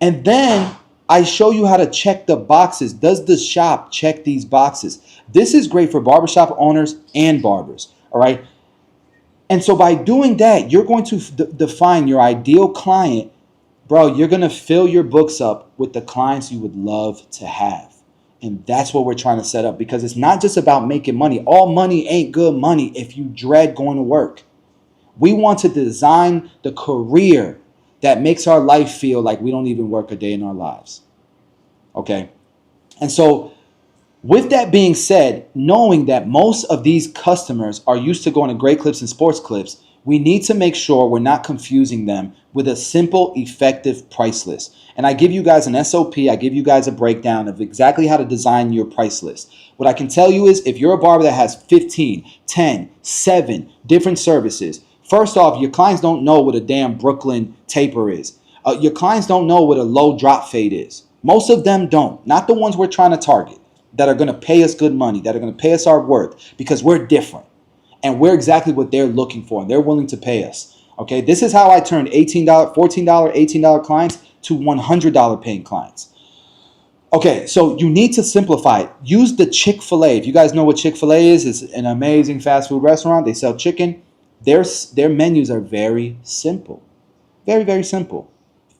[SPEAKER 1] And then I show you how to check the boxes. Does the shop check these boxes? This is great for barbershop owners and barbers, all right? And so by doing that, you're going to define your ideal client. Bro, you're going to fill your books up with the clients you would love to have. And that's what we're trying to set up because it's not just about making money. All money ain't good money if you dread going to work. We want to design the career that makes our life feel like we don't even work a day in our lives. Okay? And so with that being said, knowing that most of these customers are used to going to great clips and sports clips, we need to make sure we're not confusing them with a simple, effective price list. And I give you guys an SOP, I give you guys a breakdown of exactly how to design your price list. What I can tell you is if you're a barber that has 15, 10, 7 different services, first off, your clients don't know what a damn Brooklyn taper is. Your clients don't know what a low drop fade is. Most of them don't. Not the ones we're trying to target that are going to pay us good money, that are going to pay us our worth because we're different. And we're exactly what they're looking for and they're willing to pay us. Okay, this is how I turned $18, $14, $18 clients to $100 paying clients. Okay, so you need to simplify it. Use the Chick-fil-A. If you guys know what Chick-fil-A is, it's an amazing fast food restaurant. They sell chicken. Their menus are very simple. Very, very simple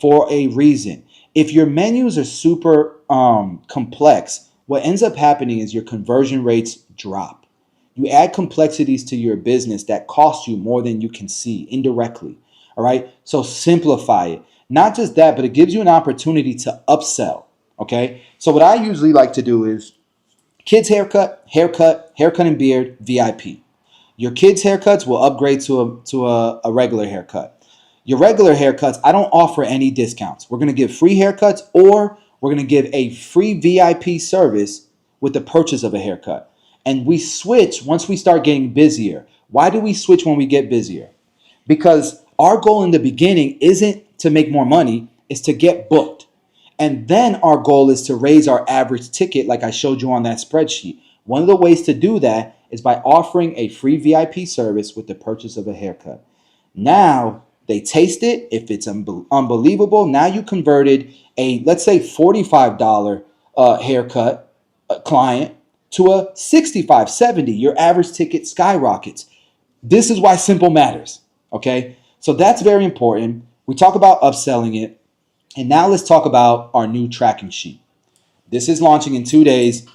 [SPEAKER 1] for a reason. If your menus are super complex, what ends up happening is your conversion rates drop. You add complexities to your business that cost you more than you can see indirectly. All right. So simplify it. Not just that, but it gives you an opportunity to upsell. Okay. So what I usually like to do is kids haircut and beard, VIP. Your kids' haircuts will upgrade to a regular haircut. Your regular haircuts, I don't offer any discounts. We're going to give free haircuts, or we're going to give a free VIP service with the purchase of a haircut. And we switch once we start getting busier. Why do we switch when we get busier? Because our goal in the beginning isn't to make more money, it's to get booked. And then our goal is to raise our average ticket, like I showed you on that spreadsheet. One of the ways to do that is by offering a free VIP service with the purchase of a haircut. Now they taste it. If it's unbelievable, now you converted a, let's say, $45 haircut client to a 65, 70. Your average ticket skyrockets. This is why simple matters. Okay, so that's very important. We talk about upselling it. And now let's talk about our new tracking sheet. This is launching in 2 days.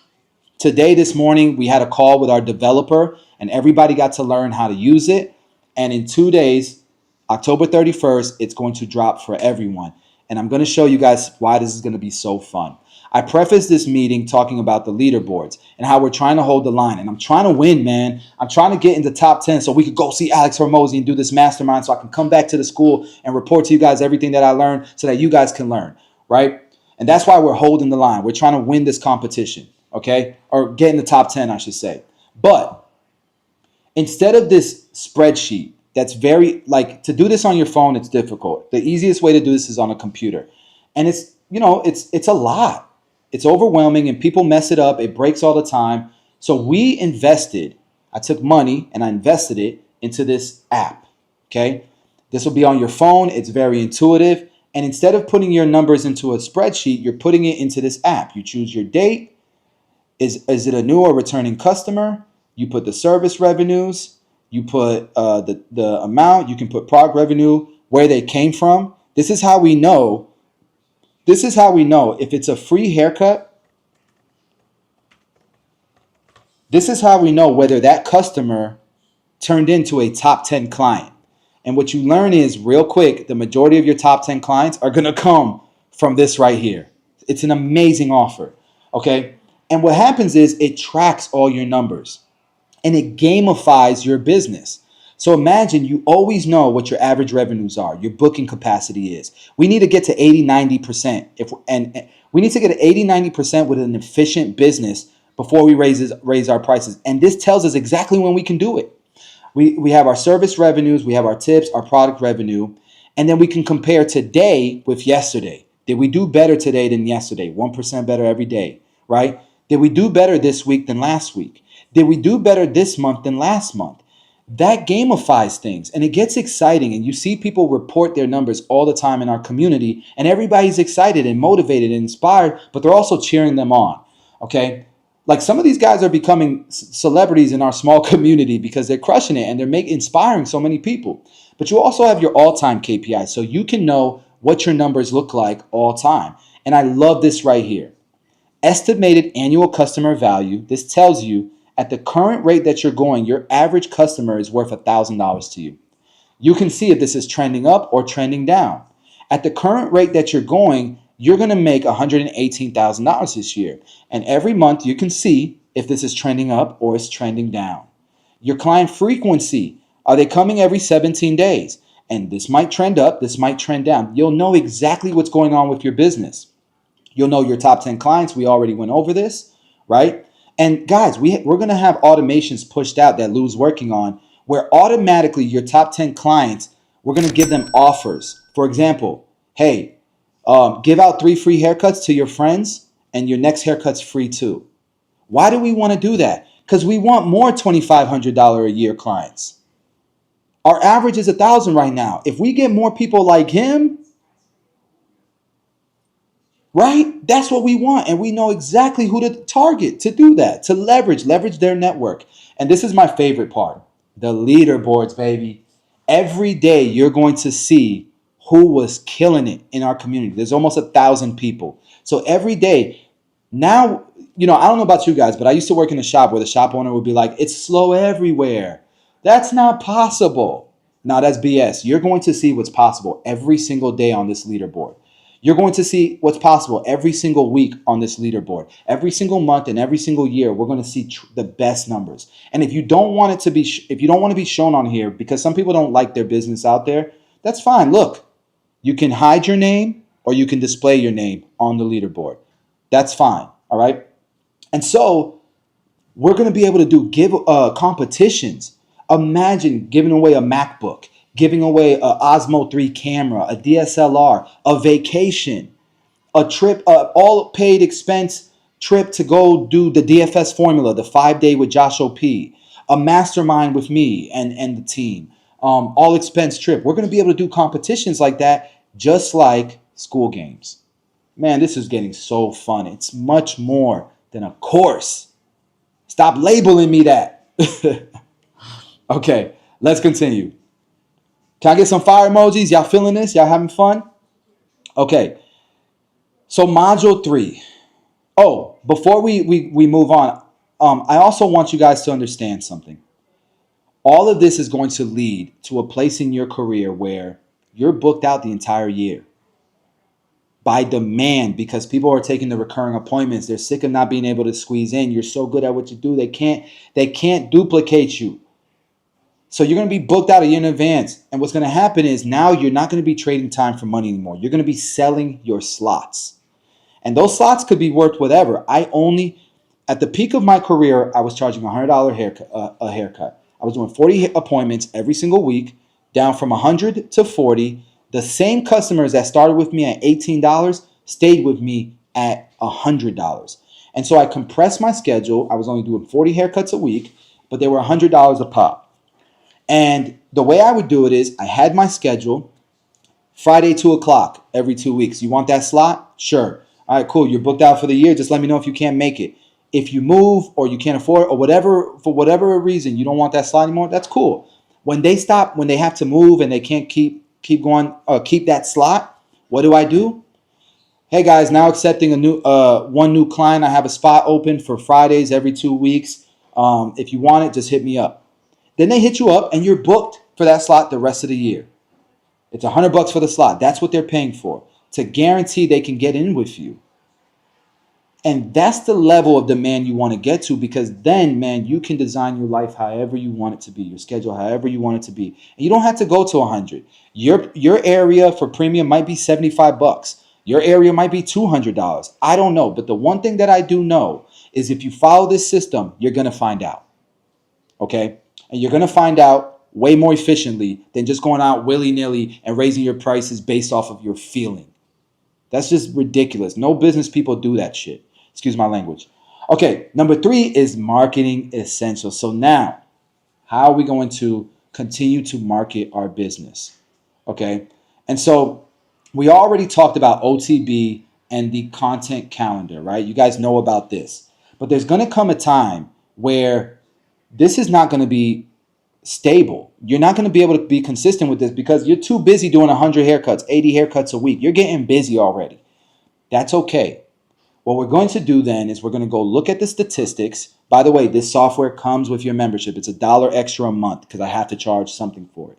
[SPEAKER 1] Today, this morning, we had a call with our developer and everybody got to learn how to use it. And in 2 days, October 31st, it's going to drop for everyone. And I'm going to show you guys why this is going to be so fun. I prefaced this meeting talking about the leaderboards and how we're trying to hold the line. And I'm trying to win, man. I'm trying to get into top 10 so we could go see Alex Hormozy and do this mastermind so I can come back to the school and report to you guys everything that I learned so that you guys can learn, right? And that's why we're holding the line. We're trying to win this competition, okay? Or get in the top 10, I should say. But instead of this spreadsheet, that's very, like, to do this on your phone, it's difficult. The easiest way to do this is on a computer. And it's, you know, it's a lot. It's overwhelming and people mess it up. It breaks all the time. So we invested, I took money and I invested it into this app, okay? This will be on your phone. It's very intuitive. And instead of putting your numbers into a spreadsheet, you're putting it into this app. You choose your date. Is it a new or returning customer? You put the service revenues. You put the amount. You can put product revenue, where they came from. This is how we know. This is how we know if it's a free haircut. This is how we know whether that customer turned into a top 10 client. And what you learn is, real quick, the majority of your top 10 clients are going to come from this right here. It's an amazing offer, okay? And what happens is it tracks all your numbers and it gamifies your business. So imagine you always know what your average revenues are, your booking capacity is. We need to get to 80, 90%. And we need to get to 80, 90% with an efficient business before we raise our prices. And this tells us exactly when we can do it. We have our service revenues, we have our tips, our product revenue, and then we can compare today with yesterday. Did we do better today than yesterday? 1% better every day, right? Did we do better this week than last week? Did we do better this month than last month? That gamifies things and it gets exciting, and you see people report their numbers all the time in our community and everybody's excited and motivated and inspired, but they're also cheering them on, okay? Like some of these guys are becoming celebrities in our small community because they're crushing it and they're inspiring so many people. But you also have your all-time KPIs so you can know what your numbers look like all time. And I love this right here. Estimated annual customer value. This tells you at the current rate that you're going, your average customer is worth $1,000 to you. You can see if this is trending up or trending down. At the current rate that you're going, you're going to make $118,000 this year. And every month you can see if this is trending up or it's trending down. Your client frequency, are they coming every 17 days? And this might trend up, this might trend down. You'll know exactly what's going on with your business. You'll know your top 10 clients. We already went over this, right? And guys, we're going to have automations pushed out that Lou's working on where automatically your top 10 clients, we're going to give them offers. For example, hey, give out 3 free haircuts to your friends and your next haircut's free too. Why do we want to do that? Because we want more $2,500 a year clients. Our average is $1,000 right now. If we get more people like him, right? That's what we want. And we know exactly who to target to do that, to leverage their network. And this is my favorite part, the leaderboards, baby. Every day you're going to see who was killing it in our community. There's almost 1,000 people. So every day now, I don't know about you guys, but I used to work in a shop where the shop owner would be like, it's slow everywhere. That's not possible. Now that's BS. You're going to see what's possible every single day on this leaderboard. You're going to see what's possible every single week on this leaderboard. Every single month and every single year, we're going to see the best numbers. And if you don't want it to be, if you don't want to be shown on here, because some people don't like their business out there, That's fine. Look, you can hide your name or you can display your name on the leaderboard. That's fine. All right. And so we're going to be able to do give competitions. Imagine giving away a MacBook, giving away a Osmo 3 camera, a DSLR, a vacation, a trip, all paid expense trip to go do the DFS formula, the 5 day with Josh OP, a mastermind with me and the team, all expense trip. We're going to be able to do competitions like that, just like school games. Man, this is getting so fun. It's much more than a course. Stop labeling me that. Okay, let's continue. Can I get some fire emojis? Y'all feeling this? Y'all having fun? Okay, so module 3. Oh, before we move on, I also want you guys to understand something. All of this is going to lead to a place in your career where you're booked out the entire year by demand, because people are taking the recurring appointments. They're sick of not being able to squeeze in. You're so good at what you do. They can't duplicate you. So you're going to be booked out a year in advance. And what's going to happen is now you're not going to be trading time for money anymore. You're going to be selling your slots. And those slots could be worth whatever. At the peak of my career, I was charging $100 haircut. I was doing 40 appointments every single week, down from 100 to 40. The same customers that started with me at $18 stayed with me at $100. And so I compressed my schedule. I was only doing 40 haircuts a week, but they were $100 a pop. And the way I would do it is I had my schedule, Friday, 2 o'clock every 2 weeks. You want that slot? Sure. All right, cool. You're booked out for the year. Just let me know if you can't make it. If you move or you can't afford or whatever, for whatever reason, you don't want that slot anymore, that's cool. When they have to move and they can't keep going, keep that slot, what do? Hey guys, now accepting one new client. I have a spot open for Fridays every 2 weeks. If you want it, just hit me up. Then they hit you up and you're booked for that slot the rest of the year. It's $100 for the slot. That's what they're paying for, to guarantee they can get in with you. And that's the level of demand you want to get to, because then, man, you can design your life however you want it to be, your schedule however you want it to be. And you don't have to go to 100. Your area for premium might be $75. Your area might be $200. I don't know. But the one thing that I do know is if you follow this system, you're going to find out. Okay? And you're going to find out way more efficiently than just going out willy-nilly and raising your prices based off of your feeling. That's just ridiculous. No business people do that shit. Excuse my language. Okay, number 3 is marketing essentials. So now, how are we going to continue to market our business? Okay, and so we already talked about OTB and the content calendar, right? You guys know about this. But there's going to come a time where this is not going to be stable. You're not going to be able to be consistent with this because you're too busy doing 100 haircuts, 80 haircuts a week. You're getting busy already. That's okay. What we're going to do then is we're going to go look at the statistics. By the way, this software comes with your membership. It's $1 extra a month because I have to charge something for it.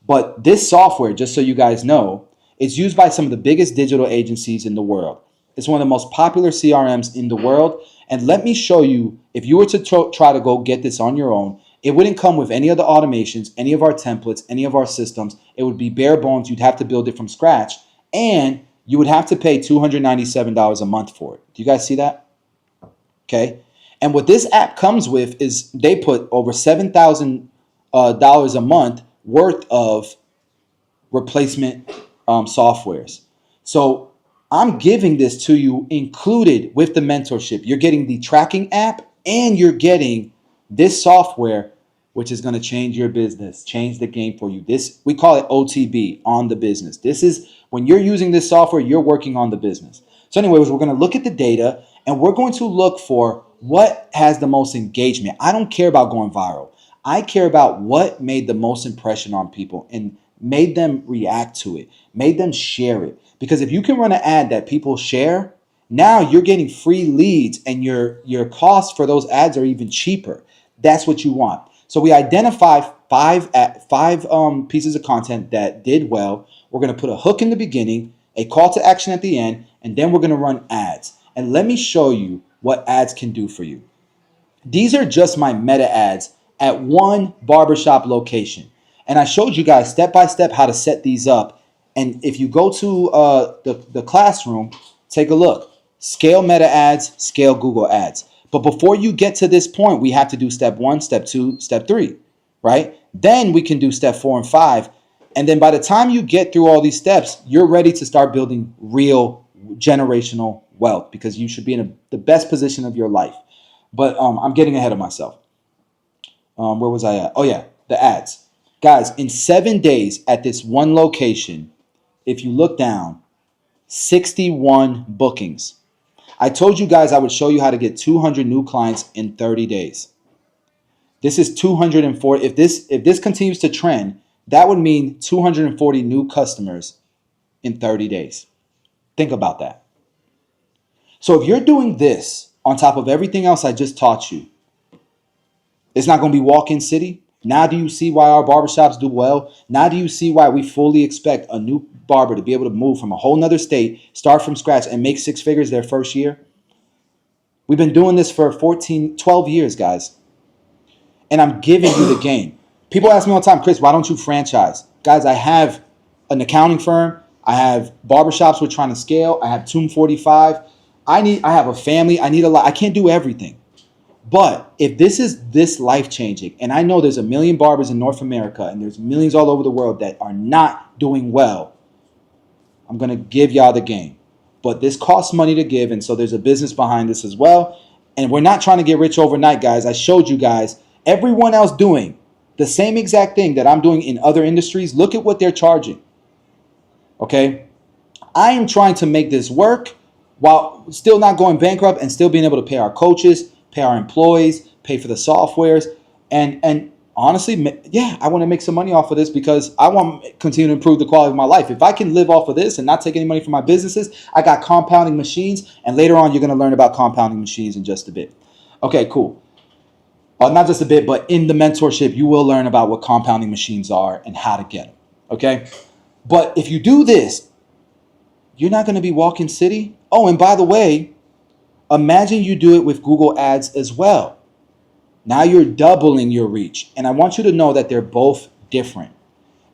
[SPEAKER 1] But this software, just so you guys know, it's used by some of the biggest digital agencies in the world. It's one of the most popular CRMs in the world. And let me show you, if you were to try to go get this on your own, it wouldn't come with any of the automations, any of our templates, any of our systems. It would be bare bones. You'd have to build it from scratch. And you would have to pay $297 a month for it. Do you guys see that? Okay. And what this app comes with is they put over $7,000 a month worth of replacement softwares. So I'm giving this to you included with the mentorship. You're getting the tracking app and you're getting this software, which is going to change your business, change the game for you. This, we call it OTB, on the business. This is when you're using this software, you're working on the business. So anyways, we're going to look at the data and we're going to look for what has the most engagement. I don't care about going viral. I care about what made the most impression on people and made them react to it, made them share it. Because if you can run an ad that people share, now you're getting free leads and your costs for those ads are even cheaper. That's what you want. So we identified five pieces of content that did well. We're going to put a hook in the beginning, a call to action at the end, and then we're going to run ads. And let me show you what ads can do for you. These are just my meta ads at one barbershop location. And I showed you guys step by step how to set these up. And if you go to the classroom, take a look. Scale Meta ads, scale Google ads. But before you get to this point, we have to do step 1, step 2, step 3, right? Then we can do step 4 and 5. And then by the time you get through all these steps, you're ready to start building real generational wealth, because you should be in the best position of your life. But I'm getting ahead of myself. Where was I at? Oh, yeah, the ads. Guys, in 7 days at this one location, if you look down, 61 bookings. I told you guys I would show you how to get 200 new clients in 30 days. This is 240. If this continues to trend, that would mean 240 new customers in 30 days. Think about that. So if you're doing this on top of everything else I just taught you, it's not going to be walk-in city. Now do you see why our barbershops do well? Now do you see why we fully expect a new barber to be able to move from a whole nother state, start from scratch, and make 6 figures their first year? We've been doing this for 12 years, guys. And I'm giving you the game. People ask me all the time, Chris, why don't you franchise? Guys, I have an accounting firm. I have barbershops we're trying to scale. I have Tomb 45. I have a family. I need a lot. I can't do everything. But if this is this life-changing, and I know there's a million barbers in North America and there's millions all over the world that are not doing well, I'm going to give y'all the game. But this costs money to give, and so there's a business behind this as well. And we're not trying to get rich overnight, guys. I showed you guys everyone else doing the same exact thing that I'm doing in other industries. Look at what they're charging. Okay? I am trying to make this work while still not going bankrupt and still being able to pay our coaches, pay our employees, pay for the softwares. And honestly, yeah, I want to make some money off of this because I want to continue to improve the quality of my life. If I can live off of this and not take any money from my businesses, I got compounding machines. And later on, you're going to learn about compounding machines in just a bit. Okay, cool. Not just a bit, but in the mentorship, you will learn about what compounding machines are and how to get them. Okay? But if you do this, you're not going to be walking city. Oh, and by the way, imagine you do it with Google Ads as well. Now you're doubling your reach. And I want you to know that they're both different.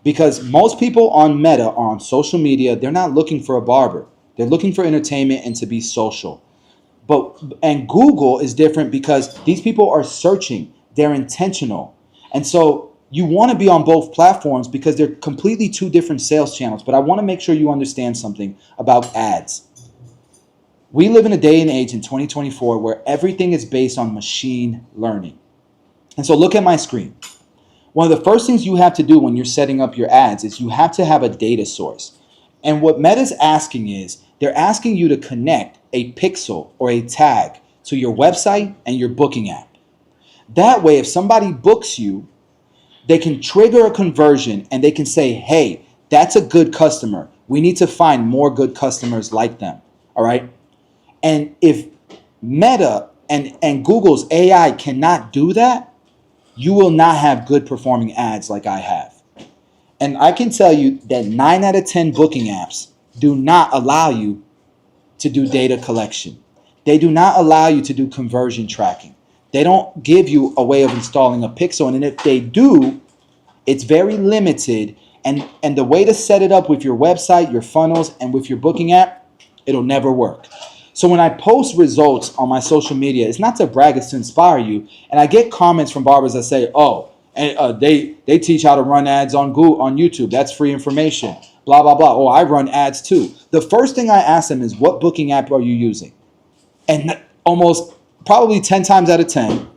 [SPEAKER 1] Because most people on Meta or on social media, they're not looking for a barber. They're looking for entertainment and to be social. And Google is different because these people are searching. They're intentional. And so you want to be on both platforms because they're completely two different sales channels. But I want to make sure you understand something about ads. We live in a day and age in 2024 where everything is based on machine learning. And so look at my screen. One of the first things you have to do when you're setting up your ads is you have to have a data source. And what Meta's asking is, they're asking you to connect a pixel or a tag to your website and your booking app. That way, if somebody books you, they can trigger a conversion and they can say, hey, that's a good customer. We need to find more good customers like them. All right. And if Meta and Google's AI cannot do that, you will not have good performing ads like I have. And I can tell you that 9 out of 10 booking apps do not allow you to do data collection. They do not allow you to do conversion tracking. They don't give you a way of installing a pixel. And if they do, it's very limited. And the way to set it up with your website, your funnels, and with your booking app, it'll never work. So when I post results on my social media, it's not to brag, it's to inspire you. And I get comments from barbers that say, oh, they teach how to run ads on Google, on YouTube. That's free information. Blah, blah, blah. Oh, I run ads too. The first thing I ask them is, what booking app are you using? And almost probably 10 times out of 10,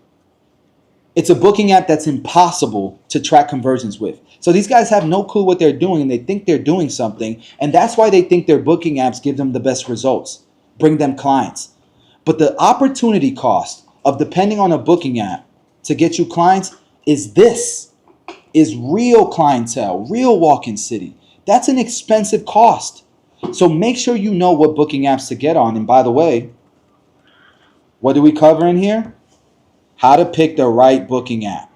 [SPEAKER 1] it's a booking app that's impossible to track conversions with. So these guys have no clue what they're doing and they think they're doing something. And that's why they think their booking apps give them the best results, bring them clients. But the opportunity cost of depending on a booking app to get you clients is real clientele, real walk-in city. That's an expensive cost. So make sure you know what booking apps to get on. And by the way, what do we cover in here? How to pick the right booking app.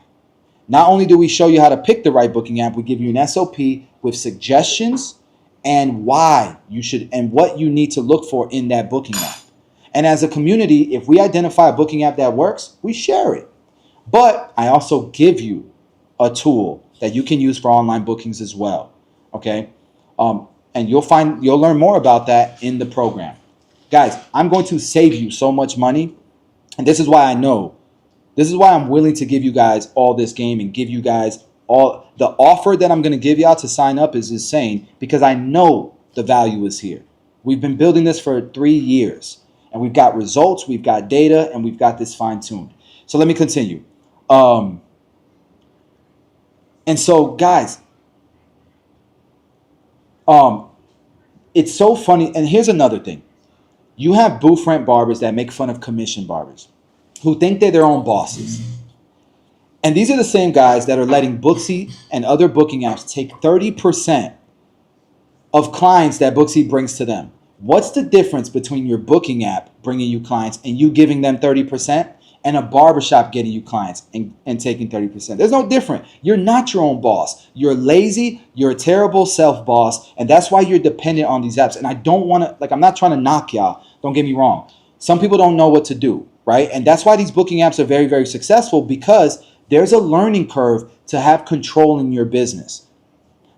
[SPEAKER 1] Not only do we show you how to pick the right booking app, we give you an SOP with suggestions and why you should and what you need to look for in that booking app. And as a community, if we identify a booking app that works, we share it. But I also give you a tool that you can use for online bookings as well. Okay. And you'll learn more about that in the program. Guys, I'm going to save you so much money. And this is why I'm willing to give you guys all this game and give you guys all the offer that I'm going to give y'all to sign up is insane, because I know the value is here. We've been building this for 3 years, and we've got results, we've got data, and we've got this fine-tuned. So let me continue. And so, guys, it's so funny. And here's another thing. You have booth rent barbers that make fun of commission barbers who think they're their own bosses. And these are the same guys that are letting Booksy and other booking apps take 30% of clients that Booksy brings to them. What's the difference between your booking app bringing you clients and you giving them 30% and a barbershop getting you clients and taking 30%? There's no different. You're not your own boss. You're lazy. You're a terrible self-boss. And that's why you're dependent on these apps. And I don't want to, I'm not trying to knock y'all. Don't get me wrong. Some people don't know what to do, right? And that's why these booking apps are very, very successful, because there's a learning curve to have control in your business.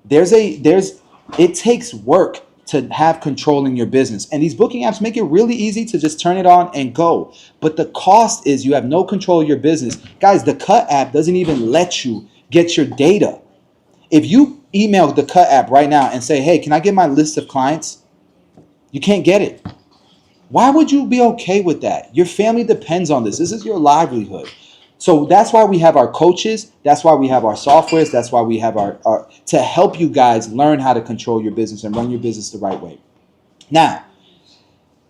[SPEAKER 1] It takes work to have control in your business. And these booking apps make it really easy to just turn it on and go. But the cost is you have no control of your business. Guys, the Cut app doesn't even let you get your data. If you email the Cut app right now and say, hey, can I get my list of clients? You can't get it. Why would you be okay with that? Your family depends on this. This is your livelihood. So that's why we have our coaches. That's why we have our softwares. That's why we have our to help you guys learn how to control your business and run your business the right way. Now,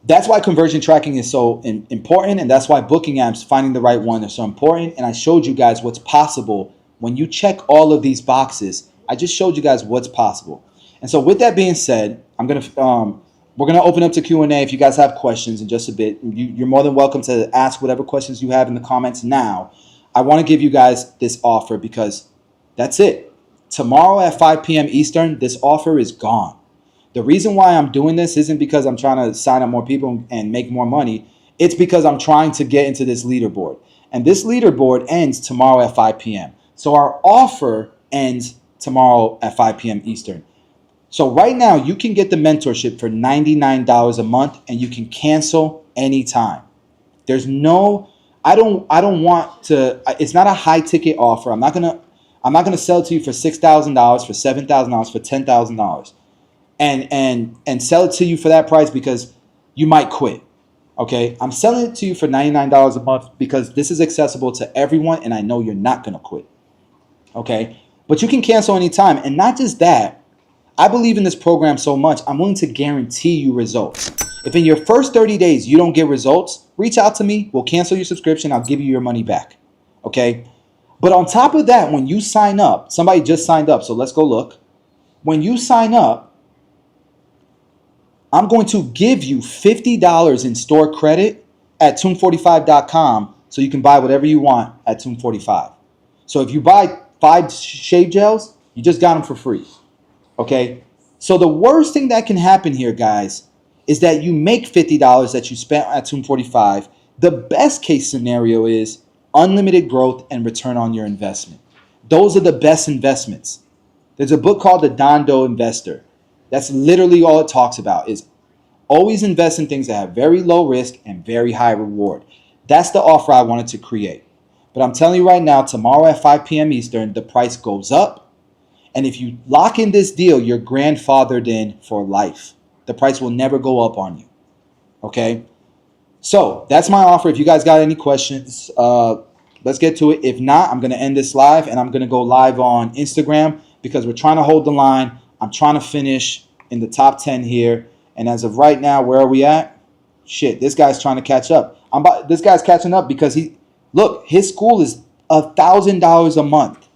[SPEAKER 1] that's why conversion tracking is so important. And that's why booking apps, finding the right one, are so important. And I showed you guys what's possible when you check all of these boxes. I just showed you guys what's possible. And so with that being said, we're going to open up to Q&A if you guys have questions in just a bit. You're more than welcome to ask whatever questions you have in the comments now. I want to give you guys this offer because that's it. Tomorrow at 5 p.m. Eastern, this offer is gone. The reason why I'm doing this isn't because I'm trying to sign up more people and make more money. It's because I'm trying to get into this leaderboard. And this leaderboard ends tomorrow at 5 p.m. So our offer ends tomorrow at 5 p.m. Eastern. So right now you can get the mentorship for $99 a month and you can cancel anytime. There's no, I don't want to, it's not a high ticket offer. I'm not going to sell it to you for $6,000, for $7,000, for $10,000 and sell it to you for that price because you might quit. Okay. I'm selling it to you for $99 a month because this is accessible to everyone and I know you're not going to quit. Okay. But you can cancel anytime. And not just that, I believe in this program so much, I'm willing to guarantee you results. If in your first 30 days you don't get results, reach out to me. We'll cancel your subscription. I'll give you your money back. Okay? But on top of that, when you sign up, somebody just signed up, so let's go look. When you sign up, I'm going to give you $50 in store credit at Tune45.com so you can buy whatever you want at Tune45. So if you buy 5 shave gels, you just got them for free. Okay, so the worst thing that can happen here, guys, is that you make $50 that you spent at Tune45. The best case scenario is unlimited growth and return on your investment. Those are the best investments. There's a book called The Don Doe Investor. That's literally all it talks about, is always invest in things that have very low risk and very high reward. That's the offer I wanted to create. But I'm telling you right now, tomorrow at 5 p.m. Eastern, the price goes up. And if you lock in this deal, you're grandfathered in for life. The price will never go up on you. Okay? So that's my offer. If you guys got any questions, let's get to it. If not, I'm going to end this live and I'm going to go live on Instagram because we're trying to hold the line. I'm trying to finish in the top 10 here. And as of right now, where are we at? Shit, this guy's trying to catch up. This guy's catching up because his school is $1,000 a month.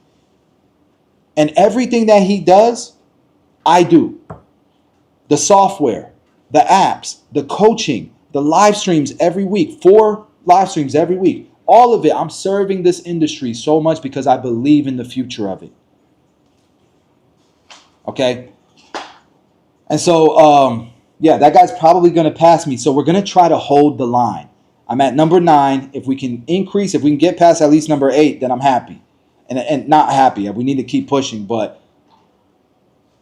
[SPEAKER 1] And everything that he does, I do. The software, the apps, the coaching, the live streams every week, 4 live streams every week. All of it, I'm serving this industry so much because I believe in the future of it. Okay? And so, yeah, that guy's probably going to pass me. So we're going to try to hold the line. I'm at number 9. If we can increase, if we can get past at least number 8, then I'm happy. and not happy. We need to keep pushing, but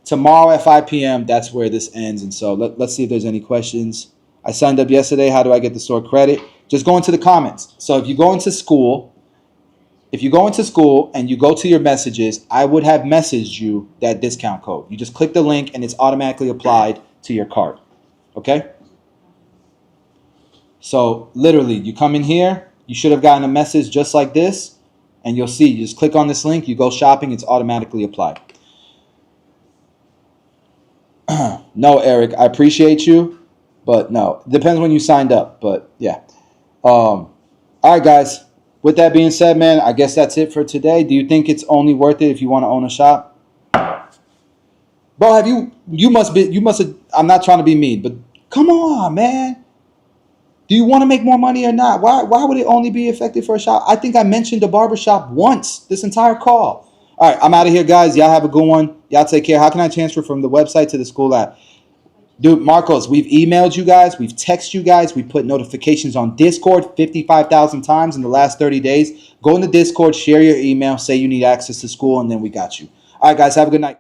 [SPEAKER 1] tomorrow at 5 p.m., that's where this ends. And so let's see if there's any questions. I signed up yesterday. How do I get the store credit? Just go into the comments. So if you go into school and you go to your messages, I would have messaged you that discount code. You just click the link and it's automatically applied to your cart. Okay? So literally, you come in here, you should have gotten a message just like this, and you'll see, you just click on this link, you go shopping, it's automatically applied. No, Eric, I appreciate you, but no, depends when you signed up, but yeah. All right, guys. With that being said, man, I guess that's it for today. Do you think it's only worth it if you want to own a shop? Bro, you must have, I'm not trying to be mean, but come on, man. Do you want to make more money or not? Why would it only be effective for a shop? I think I mentioned the barber shop once this entire call. All right, I'm out of here, guys. Y'all have a good one. Y'all take care. How can I transfer from the website to the school app? Dude, Marcos, we've emailed you guys. We've texted you guys. We put notifications on Discord 55,000 times in the last 30 days. Go in the Discord, share your email, say you need access to school, and then we got you. All right, guys, have a good night.